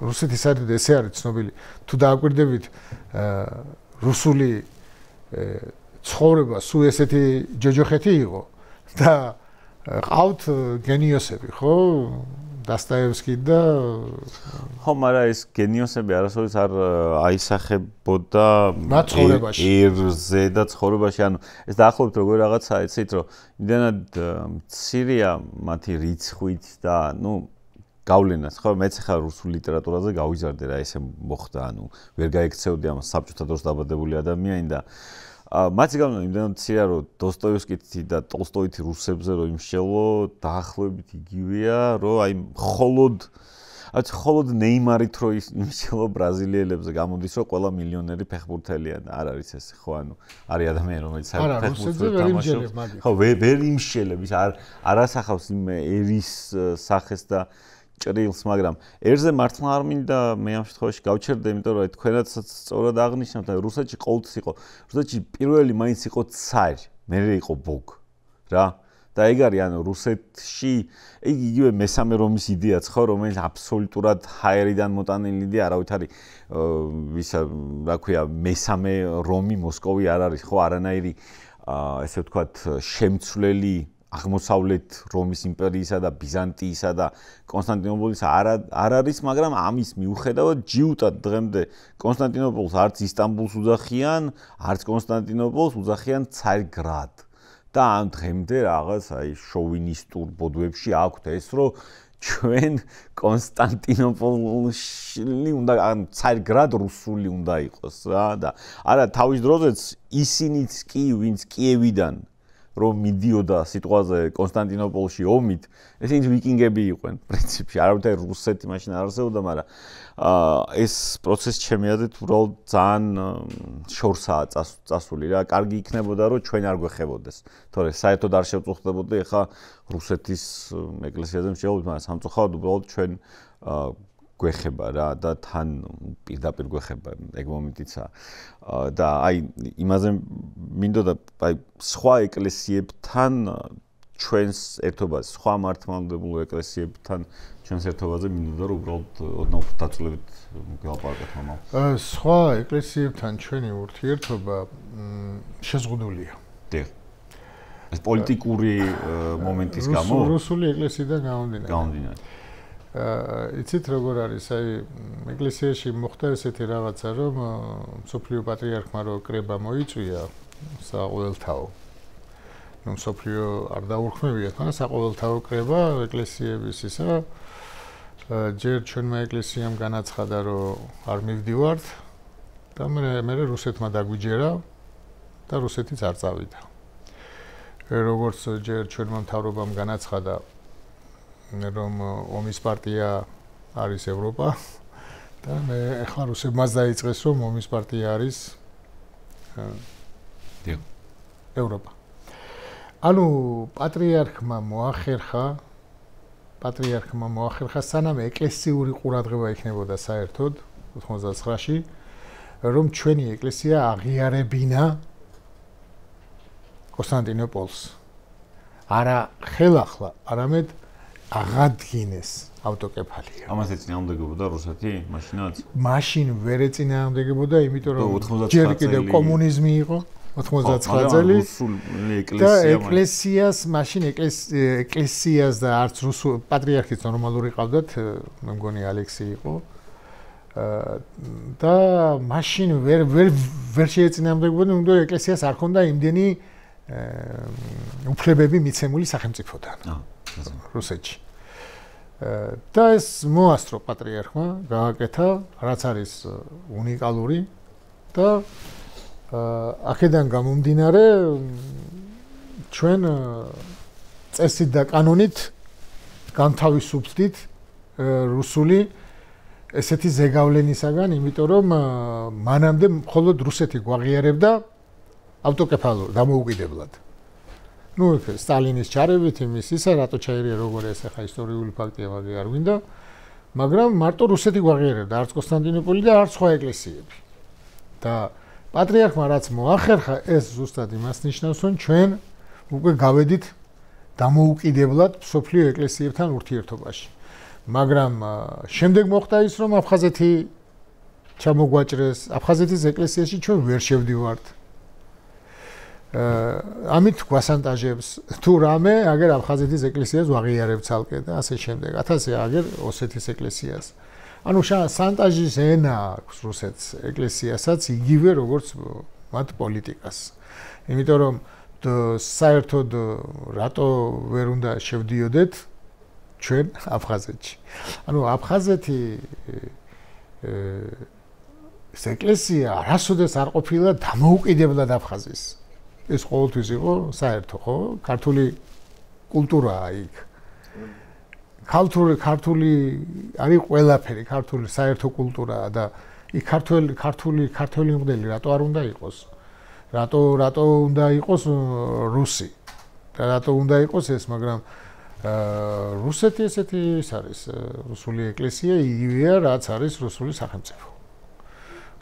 რუსეთის არის ესე არის ცნობილი. თუ დააკვირდებით რუსული ცხოვრება სულ ესეთი ჯოჯოხეთი იყო და ყავთ გენიოსები, ხო? დასტაევსკი და ხო, მაგრამ ეს გენიოსები არასოდეს არ აისახებოდა ცხოვრებაში. ერზე და ცხოვრებაში, ანუ ეს დაახლოებით როგორ რაღაცა, იცით რომ იმდენად მცირეა მათი რიცხვით და გავლენას, ხო, მეც ხა რუსულ ლიტერატურაზე გავიზარდე რა ესე მოხდა, ანუ ვერ გაიქცეოდი ამ საბჭოთა დროს დაბადებული ადამიანი და მათი გავლენა იმდენად მცირეა, რომ დოსტოევსკითი და ტოლსტოითი რუსებზე რომ იმშელო, დაახლოებით იგივეა, რომ აი მხოლოდ ნეიმარით რო იმშელო ბრაზილიელებზე გამოდის, რომ ყველა მილიონერი ფეხბურთელია და არ არის ესე, ხო, ანუ არის ადამიანი, რომელიც ფეხბურთს თამაშობს. ხო, ვერ იმშელებს, არ ასახავს იმ ერის სახეს და ჭრილს, მაგრამ ერზე მართლა არ მინდა მე ამ შემთხვევაში გავჩერდე, იმიტომ რომ თქვენაც სწორად აღნიშნავთ, რუსეთში ყოველთვის იყო, რუსეთში პირველი მაინც იყო царь, მერე იყო ბოგ, რა. და ეგ არის, ანუ რუსეთში ეგ იგივე მესამე რომის იდეაც ხო, რომელიც აბსოლუტურად ჰაერიდან მოტანილი იდეა, არავითარი ვისა, რა ქვია, მესამე რომი მოსკოვი არ არის, ხო, არანაირი ესე ვთქვათ, შემცვლელი აღმოსავლეთ რომის იმპერიისა და ბიზანტიისა და კონსტანტინოპოლის არ არის, მაგრამ ამის მიუხედავად ჯიუტად დღემდე კონსტანტინოპოლს არც ისტანბულს უძახიან, არც კონსტანტინოპოლს უძახიან царьград. და ამ დღემდე რაღაც აი შოვინისტურ ბოდვებში აქვთ ეს, რომ ჩვენ კონსტანტინოპოლში უნდა царьград რუსული უნდა იყოს რა და არა თავის დროზეც ისინიც კი ვინც კიევიდან რომ მიდიოდა სიტყვაზე კონსტანტინოპოლში ომით, ესენი ვიკინგები იყვნენ პრინციპში, არავითარი რუსეთი მაშინ არ არსებობდა, მაგრამ ეს პროცესი ჩემი აზრით უბრალოდ ძალიან შორსაა წასული რა, კარგი იქნებოდა რომ ჩვენ არ გვეხებოდეს, თორე საერთოდ არ შევწუხდებოდი ახლა რუსეთის ეკლესიაზე მსჯელობთ, მაგრამ სამწუხაროდ უბრალოდ ჩვენ გვეხება რა და თან პირდაპირ გვეხება ეგ მომენტიცა და აი იმაზე მინდოდა აი სხვა ეკლესიებთან ჩვენს ერთობაზე, სხვა მართლმადიდებლურ ეკლესიებთან ჩვენს ერთობაზე მინდოდა რომ უბრალოდ ოდნავ დაწვრილებით გელაპარაკოთ მამალ. სხვა ეკლესიებთან ჩვენი ურთიერთობა შეზღუდულია. დიახ. ეს პოლიტიკური მომენტის გამო რუსული ეკლესიიდან გამომდინარე. იცით როგორ არის, აი ეკლესიაში მოხდა ესეთი რაღაცა, რომ მსოფლიო პატრიარქმა რო კრება მოიწვია საყოველთაო. მსოფლიო არ დაურქმევიათ, მაგრამ საყოველთაო კრება ეკლესიების ისა ჯერ ჩვენმა ეკლესიამ განაცხადა, რომ არ მივდივართ და მე რუსეთმა დაგვიჯერა და რუსეთიც არ წავიდა. როგორც ჯერ ჩვენმა მთავრობამ განაცხადა რომ ომის პარტია არის ევროპა და მე ახლა რუსებმაც დაიწყეს რომ ომის პარტია არის ევროპა. ანუ პატრიარქმა მოახერხა სანამ ეკლესიური ყურადღება იქნებოდა საერთოდ 99-ში რომ ჩვენი ეკლესია აღიარებინა კონსტანტინოპოლს. არა ხელახლა, არამედ აღადგინეს ავტოკეფალია. ამას ეწინააღმდეგებოდა რუსეთი მაშინაც? მაშინ ვერ ეწინააღმდეგებოდა, იმიტომ რომ ჯერ კიდევ კომუნიზმი იყო 99 წელი და ეკლესიას მაშინ ეკლესიას და არც რუსულ პატრიარქიც ნორმალური ყავდათ, მე მგონი ალექსი იყო. და მაშინ ვერ შეეწინააღმდეგებოდა, იმიტომ რომ ეკლესიას არ ჰქონდა იმდენი უფლებები მიცემული სახელმწიფოდან. რუსეთში. და ეს მოასწრო პატრიარქმა, გააკეთა, რაც არის უნიკალური და აქედან გამომდინარე ჩვენ წესით და კანონით განთავისუფლდით რუსული ესეთი ზეგავლენისაგან, იმიტომ რომ მანამდე მხოლოდ რუსეთი გვაღიარებდა ავტოკეფალურ დამოუკიდებლად. ნუ სტალინის ჩარევით იმის ისა რატო ჩაერია როგორ ეს ახლა ისტორიული ფაქტია, მაგ არ გვინდა, მაგრამ მარტო რუსეთი გვაღიარებდა, არც კონსტანტინოპოლი და არც სხვა ეკლესიები. და პატრიარქმა რაც მოახერხა, ეს ზუსტად იმას ნიშნავს, რომ ჩვენ უკვე გავედით დამოუკიდებლად სოფლიო ეკლესიებთან ურთიერთობაში. მაგრამ შემდეგ მოხდა ის, რომ აფხაზეთი ჩამოგვაჭრეს, აფხაზეთის ეკლესიაში ჩვენ ვერ შევდივართ. ამით გვასანტაჟებს თუ რამე, აგერ აფხაზეთის ეკლესიას ვაღიარებ ცალკე და ასე შემდეგ. 1000-ე აგერ ოსეთის ეკლესიას. ანუ სანტაჟის ენა აქვს რუსეთს ეკლესიასაც იგივე როგორც მათ პოლიტიკას. იმიტომ რომ საერთოდ რატო ვერ უნდა შევდიოდეთ ჩვენ აფხაზეთში. ანუ აფხაზეთი ეს ეკლესია არასოდეს არ ყოფილა დამოუკიდებლად აფხაზის. ეს ყოველთვის იყო საერთო, ხო? ქართული კულტურაა იქ. ქართული არის ყველაფერი, ქართული საერთო კულტურაა და იქ ქართული მღვდელი რატო არ უნდა იყოს? რატო უნდა იყოს რუსი? და რატო უნდა იყოს ეს, მაგრამ რუსეთი ესეთი ის არის, რუსული ეკლესია იგივეა, რაც არის რუსული სახელმწიფო.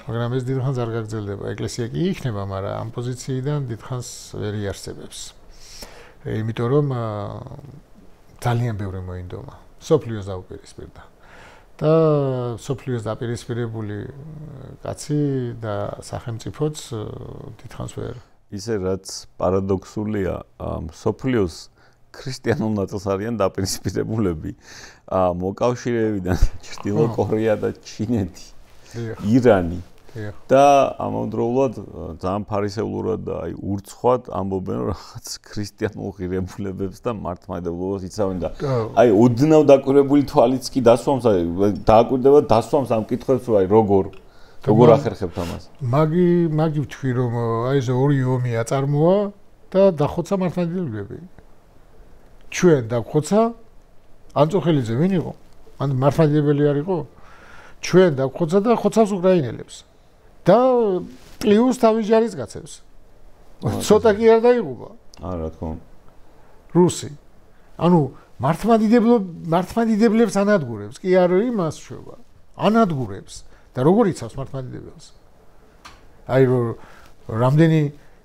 მაგრამ ეს დიდხანს არ გაგრძელდება. ეკლესია კი იქნება, მაგრამ ამ პოზიციიდან დიდხანს ვერ იარსებებს. იმიტომ რომ ძალიან ბევრი მოინდომა. სოფლიოს დაუპირისპირდა. და სოფლიოს დაპირისპირებული კაცი და სახელმწიფოც დიდხანს ვერ. ისე რაც პარადოქსულია, სოფლიოს ქრისტიანულ ნაწილს არიან დაპირისპირებულები. მოკავშირეებიდან ჩრდილო კორეა და ჩინეთი, ირანი. და ამავდროულად ძალიან ფარისეულურად და აი ურცხვად ამბობენ რომ რაღაც ქრისტიანულ ღირებულებებს და მართლმადიდებლობას იცავენ და აი ოდნავ დაკვირვებული თვალიც კი დასვამს დააკვირდება დასვამს ამ კითხვებს რომ აი როგორ ახერხებთ ამას მაგი ვთქვი რომ აი ეს ორი ომი აწარმოა და დახოცა მართლმადიდებლები ჩვენ დაგხოცა ანწუხელიძე ვინ იყო ან მართლმადიდებელი არ იყო ჩვენ დაგხოცა და ხოცავს უკრაინელებს და პლუს თავის ჯარისკაცებს. ცოტა კი არ დაიღუპა. რა თქმა უნდა. რუსი. ანუ მართლმადიდებლებს ანადგურებს, კი არ იმას შვება. ანადგურებს და როგორ იცავს მართლმადიდებლებს? აი რამდენი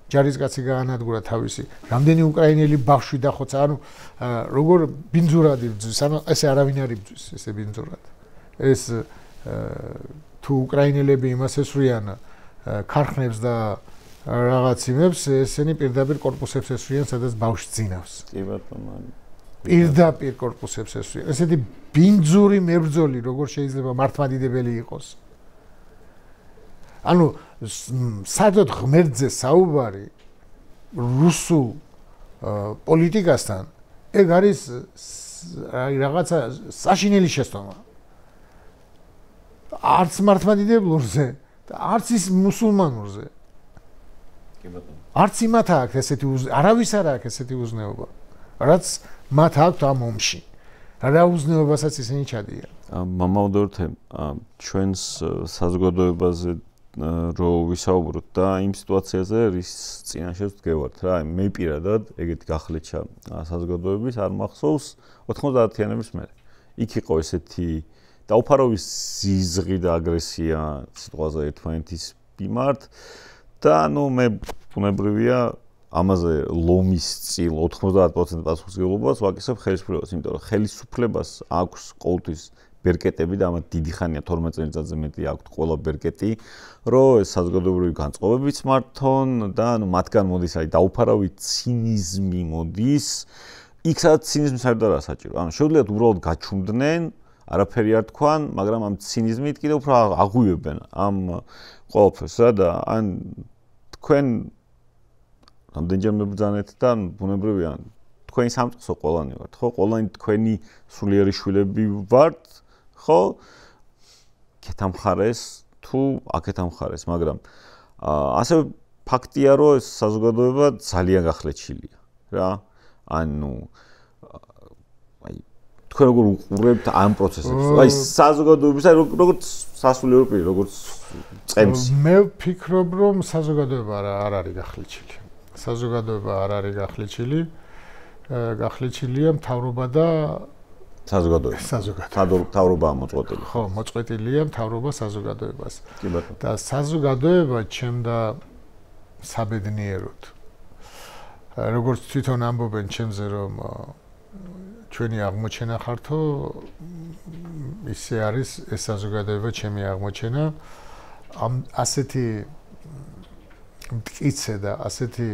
ჯარისკაცი გაანადგურა თავისი, რამდენი უკრაინელი ბავშვი დახოცა, ანუ როგორ ბინძურად იბძვის, ანუ ესე არავინ არ იბძვის, ესე ბინძურად. ეს თუ უკრაინელები იმას ესვრიან ქარხნებს და რაღაც იმებს, ესენი პირდაპირ კორპუსებს ესვრიან, სადაც ბავშვს ძინავს. კი ბატონო. პირდაპირ კორპუსებს ესვრიან. ესეთი ბინძური მებრძოლი როგორ შეიძლება მართლმადიდებელი იყოს? ანუ სადოთ ღმერთზე საუბარი რუსულ პოლიტიკასთან, ეგ არის რაღაცა საშინელი შეცდომა. არც მართლმადიდებლურზე და არც ის მუსულმანურზე. კი ბატონო. არც იმათ აქვს ესეთი არავის არ აქვს ესეთი უზნეობა. რაც მათ აქვს ამ ომში. რა უზნეობასაც ისინი ჩადიან. მამაოდორთე ჩვენს საზოგადოებაზე რო ვისაუბროთ და იმ სიტუაციაზე რის წინაშე ვდგევართ რა, მე პირადად ეგეთი გახლეჩა საზოგადოების არ მახსოვს 90-იანების მერე. იქ იყო ესეთი დაუფარავის ზიზღი და აგრესია სიტყვაზე ერთმანეთის მიმართ და ანუ მე ბუნებრივია ამაზე ლომის წილ 90% პასუხისმგებლობას ვაკისებ ხელისუფლებას, იმიტომ რომ ხელისუფლებას აქვს ყოველთვის ბერკეტები და ამათ დიდი ხანია 12 წელიწადზე მეტი აქვს ყველა ბერკეტი, რომ ეს საზოგადოებრივი განწყობებიც მართონ და ანუ მათგან მოდის აი დაუფარავი ცინიზმი მოდის, იქ სადაც ცინიზმის არ და საჭირო. ანუ შეუძლიათ უბრალოდ გაჩუმდნენ არაფერი არ თქვან, მაგრამ ამ ცინიზმით კიდევ უფრო აღვივებენ ამ ყველაფერს რა და ან თქვენ რამდენჯერმე ბრძანეთ და ბუნებრივია თქვენი სამწყსო ყველანი ვართ, ხო? ყველანი თქვენი სულიერი შვილები ვართ, ხო? კეთამხარეს თუ აკეთამხარეს, მაგრამ ასევე ფაქტია, რომ ეს საზოგადოება ძალიან გახლეჩილია, რა. ანუ თქვენ როგორ უყურებთ ამ პროცესებს? აი საზოგადოების როგორც სასულიერო პირი, როგორც წემსი. მე ვფიქრობ, რომ საზოგადოება არ არის გახლეჩილი. საზოგადოება არ არის გახლეჩილი. გახლეჩილია მთავრობა და საზოგადოება. თავრობაა მოწყვეტილი. ხო, მოწყვეტილია მთავრობა საზოგადოებას. კი ბატონო. და საზოგადოება ჩემდა საბედნიეროდ. როგორც თვითონ ამბობენ ჩემზე რომ ჩვენი აღმოჩენა ხართო ისე არის ეს საზოგადოება ჩემი აღმოჩენა ამ ასეთი მტკიცე და ასეთი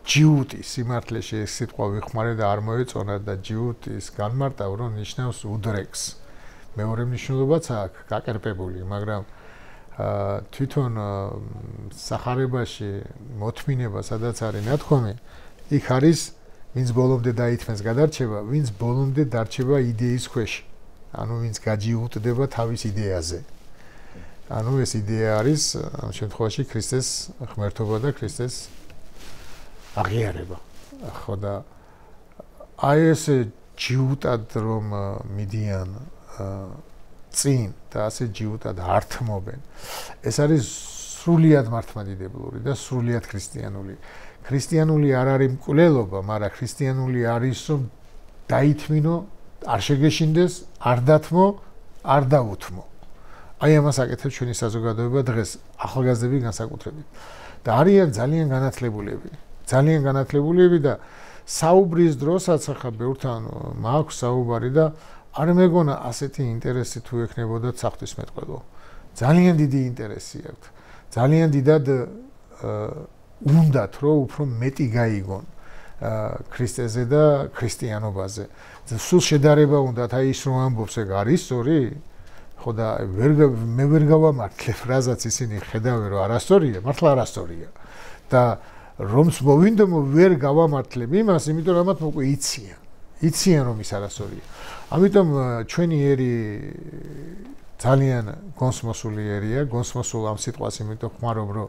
ჯიუტი სიმართლეში ეს სიტყვა ვიხმარე და არ მოეწონა და ჯიუტის განმარტავ რომ ნიშნავს უდრეკს მეორე მნიშვნელობაც აქვს გაკერპებული მაგრამ თვითონ სახარებაში მოთმინება სადაც არის ნათქვამი იქ არის ვინც ბოლომდე დაითმენს გადარჩება ვინც ბოლომდე დარჩება იდეის ქვეშ ანუ ვინც გაჯიუტდება თავის იდეაზე ანუ ეს იდეა არის ამ შემთხვევაში ქრისტეს ღმერთობა და ქრისტეს აღიარება ხო და აი ეს ჯიუტად რომ მიდიან წინ და ასე ჯიუტად ართმობენ ეს არის სრულიად მართლმადიდებლური და სრულიად ქრისტიანული ქრისტიანული არ არის მკვლელობა მაგრამ ქრისტიანული არის რომ დაითმინო არ შეგეშინდეს არ დათმო არ დაუთმო აი ამას აკეთებს ჩვენი საზოგადოება დღეს ახალგაზრდები განსაკუთრებით და არიან ძალიან განათლებულები და საუბრის დროსაც ახლა ბევრთან მაქვს საუბარი და არ მეგონა ასეთი ინტერესი თუ ექნებოდა საღვთისმეტყველო ძალიან დიდი ინტერესი აქვს ძალიან დიდად უნდათ რომ უფრო მეტი გაიგონ ქრისტეზე და ქრისტიანობაზე სულ შედარება უნდათ აი ის რომ ამბობს ეგ არის სწორი ხო და მე ვერ გავამართლე ფრაზაც ისინი ხედავენ რომ არასწორია მართლა არასწორია და რომც მოვინდომო ვერ გავამართლებ იმას იმიტომ რომ ამათ უკვე იციან რომ ის არასწორია ამიტომ ჩვენი ერი ძალიან გონსმოსული ერია გონსმოსულ ამ სიტყვას იმიტომ ხმარობ რომ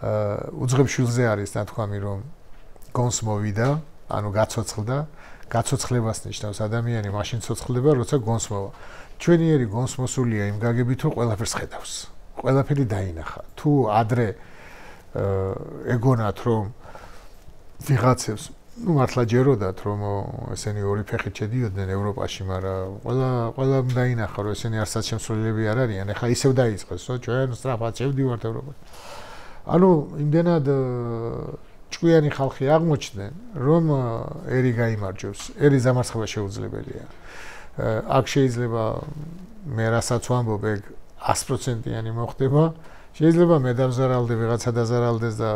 უძღებ შვილზე არის ნათქვამი რომ გონს მოვიდა ანუ გაცოცხლდა გაცოცხლებას ნიშნავს ადამიანი მაშინ ცოცხლდება როცა გონს მოვა ჩვენი ერი გონს მოსულია იმ გაგებით რომ ყველაფერს ხედავს ყველაფერი დაინახა თუ ადრე ეგონათ რომ ვიღაცებს ну მართლა ჯეროდათ რომ ესენი ორი ფეხით შედიოდნენ ევროპაში მაგრამ ყველა დაინახა რომ ესენი არცად შემსრულებლები არ არიან ეხლა ისევ დაიწყეს ხო ჩვენ სწრაფად შევდივართ ევროპაში ანუ იმდენად ჭკვიანი ხალხი აღმოჩნდნენ რომ ერი გაიმარჯვებს ერი დამარცხება შეუძლებელია აქ შეიძლება მე რასაც ვამბობ ეგ 100%-იანი მოხდება შეიძლება მე დავზარალდე ვიღაცა დაზარალდეს და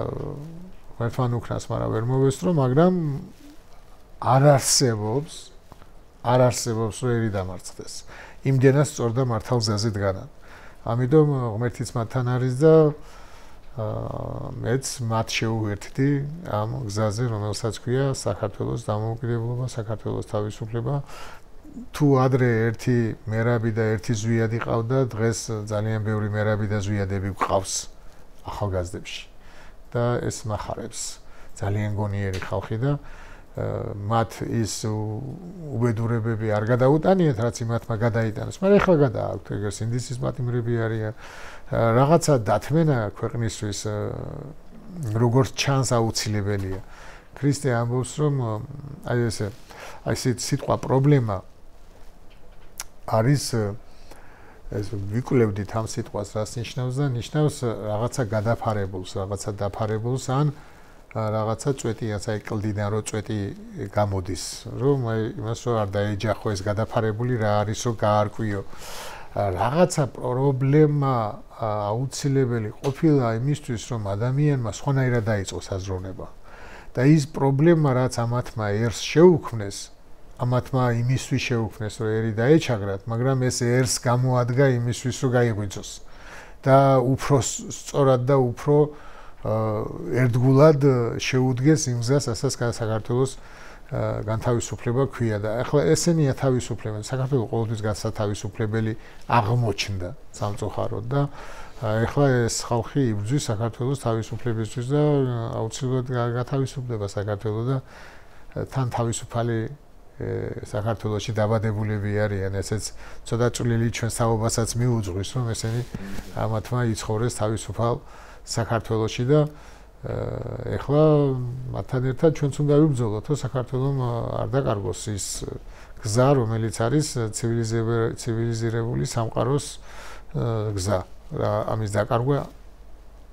ერთმან უკრას მაგრამ ვერ მოვესწრო მაგრამ არ არსებობს რომ ერი დამარცხდეს იმდენად სწორ და მართალ გზაზე დგანან ამიტომ ღმერთიც მათთან არის და მეც მათ შეუერთდი ამ გზაზე რომელსაც ქვია საქართველოს დამოუკიდებლობა საქართველოს თავისუფლება თუ ადრე ერთი მერაბი და ერთი ზვიადი ყავდა დღეს ძალიან ბევრი მერაბი და ზვიადები გვყავს ახალგაზრდებში და ეს მახარებს ძალიან გონიერი ხალხი და მათ ის უბედურებები არ გადაუტანიათ რაც იმათმა გადაიტანეს მაგრამ ეხლა გადააქვთ ეგრე სინდისის პატიმრები არიან რაღაცა დათმენა ქვეყნისთვის როგორც ჩანს აუცილებელია ქრისტე ამბობს რომ აი ესე სიტყვა პრობლემა არის ეს ვიკვლევდით ამ სიტყვას რას ნიშნავს და ნიშნავს რაღაცა გადაფარებულს რაღაცა დაფარებულს ან რაღაცა წვეტიას აი კლდიდან რო წვეტი გამოდის რომ აი იმას რო არ დაეჯახო ეს გადაფარებული რა არის რო გაარკვიო რაღაცა პრობლემა აუცილებელი ყოფილა იმისთვის რომ ადამიანმა სხვანაირად დაიწყოს აზროვნება და ის პრობლემა რაც ამათმა ერს შეუქმნეს ამათმა იმისთვის შეუქმნეს რომ ერი დაეჩაგრათ მაგრამ ეს ერს გამოადგა იმისთვის რომ გაიღვიძოს და უფრო სწორად და უფრო ერთგულად შეუდგეს იმ გზას ასაც საქართველოს განთავისუფლება ქვია და ახლა ესენია თავისუფლება საქართველოს ყოველთვის განსათავისუფლებელი აღმოჩნდა სამწუხაროდ და ახლა ეს ხალხი იბრძვის საქართველოს თავისუფლებისთვის და აუცილებლად გათავისუფლდება საქართველოს და თან თავისუფალი საქართველოში დაბადებულები არიან ესეც ცოტა წვლილი ჩვენ საუბასაც მიუძღვის რომ ესენი ამათმა იცხოვრეს თავისუფალ საქართველოში და ეხლა მათთან ერთად ჩვენც უნდა ვიბრძოლოთ, რომ საქართველოს არ დაკარგოს ის გზა, რომელიც არის ცივილიზირებული სამყაროს გზა. ამის დაკარგვა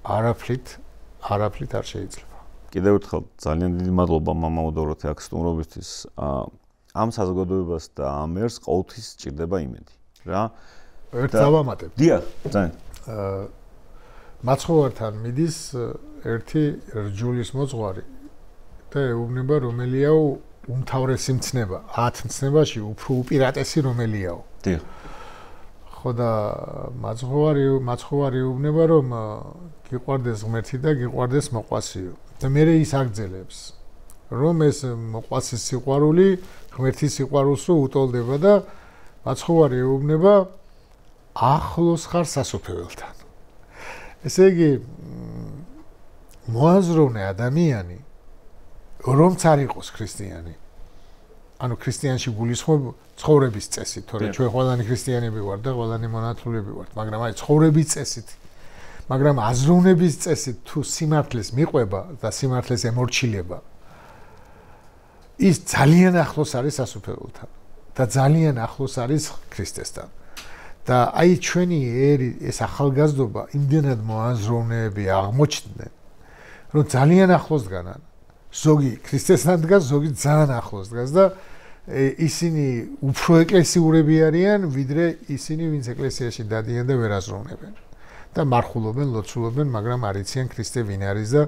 არაფრით არ შეიძლება. კიდევ ერთხელ ძალიან დიდი მადლობა მამაო დოროთე აქ სტუმრობისთვის. ამ საზოგადოებას და ამ ერს ყოველთვის სჭირდება იმედი. რა? ერთ დავამატებ. დიახ, ძალიან. მაცხოვართან მიდის ერთი რჯულის მოძღვარი და ეუბნება რომელიაო უმთავრესი მცნება, 10 მცნებაში უფრო უპირატესი რომელიაო. დიახ. ხო და მაცხოვარი ეუბნება რომ გიყვარდეს ღმერთი და გიყვარდეს მოყვასიო. და მე ის აგძელებს რომ ეს მოყვასის სიყვარული ღმერთის სიყვარულს უტოლდება და მაცხოვარი ეუბნება ახლოს ხარ სასופველთან. ესე იგი მოაზროვნე ადამიანი რომც არ იყოს ქრისტიანი. ანუ ქრისტიანში გულისხმობ ცხოვრების წესით, თორე ჩვენ ყველანი ქრისტიანები ვართ და ყველანი მონათლულები ვართ, მაგრამ აი ცხოვრების წესით. მაგრამ აზროვნების წესით თუ სიმართლეს მიყვება და სიმართლეს ემორჩილება ის ძალიან ახლოს არის სასופველთან და ძალიან ახლოს არის ქრისტესთან. და აი ჩვენი ერი ეს ახალგაზრდობა იმდენად მოაზროვნეები აღმოჩნდნენ რომ ძალიან ახლოს დგანან. ზოგი ქრისტესთან დგას, ზოგი ძალიან ახლოს დგას და ისინი უფრო ეკლესიურები არიან, ვიდრე ისინი, ვინც ეკლესიაში დადიან და ვერ აზროვნებენ. და მარხულობენ, ლოცულობენ, მაგრამ არ იციან ქრისტე ვინ არის და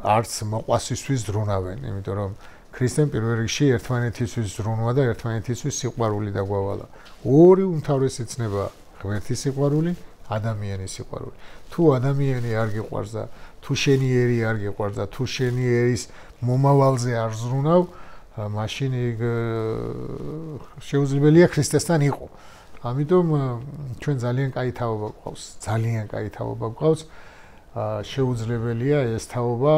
არც მოყვასისთვის ზრუნავენ, იმიტომ რომ ქრისტემ პირველ რიგში ერთმანეთისთვის ზრუნვა და ერთმანეთისთვის სიყვარული დაგვავალა. ორი უმთავრესი ცნება ღმერთის სიყვარული, ადამიანის სიყვარული. თუ ადამიანი არ გიყვარს და თუ შენი ერი არ გიყვარს და თუ შენი ერის მომავალზე არ ზრუნავ, მაშინ იქ შეუძლებელია ქრისტესთან იყო. ამიტომ ჩვენ ძალიან კაი თაობა გვყავს, ძალიან კაი თაობა გვყავს. შეუძლებელია ეს თაობა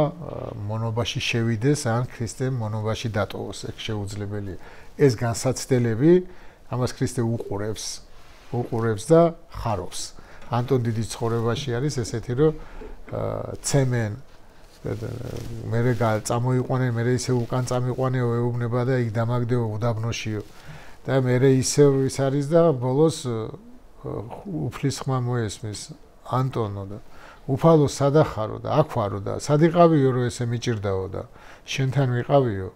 მონობაში შევიდეს ან ქრისტემ მონობაში დატოვოს, ეს შეუძლებელია. ეს განსაცდელები ამას ქრისტე უყურებს და ხარობს. ანტონ დიდის ცხოვრებაში არის ესეთი რომ ცემენ მერე წამოიყვანენ, მერე ისე უკან წამიყვანეო ეუბნება და იქ დამაგდეო უდაბნოშიო. და მერე ისე ის არის და ბოლოს უფლის ხმა მოესმის ანტონო და უფალო სადახარო და აქ ვარო და სადიყავიო რომ ესე მიჭირდაო და შენთან ვიყავიო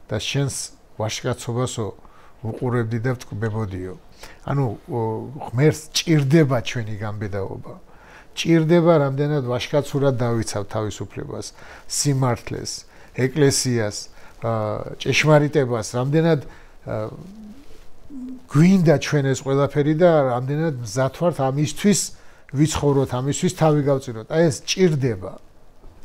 და შენს ვაჟკაცობასო უყურებდი და ვტკბებოდიო. ანუ ღმერთს ჭირდება ჩვენი გამბედაობა. ჭირდება რამდენად ვაჟკაცურად დავიცავ თავისუფლებას, სიმართლეს, ეკლესიას, ჭეშმარიტებას, რამდენად გვინდა ჩვენ ეს ყველაფერი და რამდენად მზად ვართ ამისთვის ვიცხოვროთ, ამისთვის თავი გავწიროთ. აი ეს ჭირდება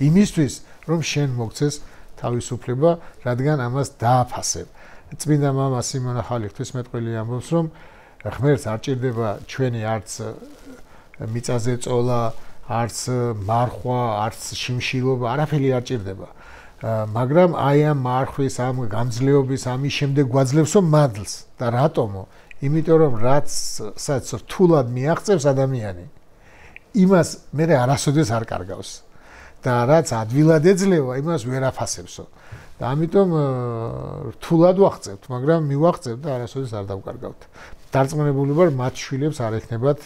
იმისთვის, რომ შენ მოგცეს თავისუფლება, რადგან ამას დააფასებ. წმინდა მამა სიმონ ახალი ღვთისმეტყველი ამბობს, რომ ღმერთს არ ჭირდება ჩვენი არც მიწაზე წოლა, არც მარხვა, არც შიმშილობა, არაფერი არ ჭირდება. მაგრამ აი ამ მარხვის, ამ გამძლეობის, ამის შემდეგ გვაძლევსო მადლს და რატომო? იმიტომ რომ რაცაც რთულად მიაღწევს ადამიანი, იმას მე არასოდეს არ კარგავს და რაც ადვილად ეძლევა, იმას ვერ აფასებსო. და ამიტომ რთულად ვაღწევთ, მაგრამ მივაღწევთ და არასოდეს არ დავკარგავთ. დარწმუნებული ვარ, მათ შვილებს არ ექნებათ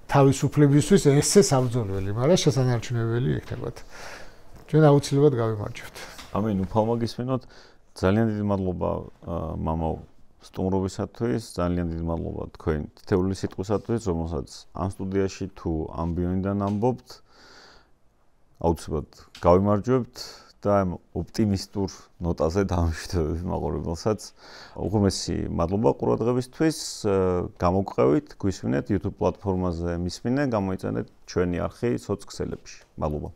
თავისუფლებისთვის ესე საბრძოლველი, მაგრამ შესანარჩუნებელი ექნებათ. ჩვენ აუცილებლად გავიმარჯვებთ. ამინ, უფალმა გისმენოთ. ძალიან დიდი მადლობა მამაო სტუმრობისათვის, ძალიან დიდი მადლობა თქვენ თითეული სიტყვისათვის, რომელსაც ამ სტუდიაში თუ ამბიონიდან ამბობთ. აუცილებლად გავიმარჯვებთ და ამ ოპტიმისტურ ნოტაზე დავამშვიდობებ მაყურებელსაც. უღრმესი მადლობა ყურადღებისთვის. გამოგყევით, გვისმინეთ YouTube პლატფორმაზე მისმინე, გამოიწონეთ ჩვენი არხი სოციქსელებში. მადლობა.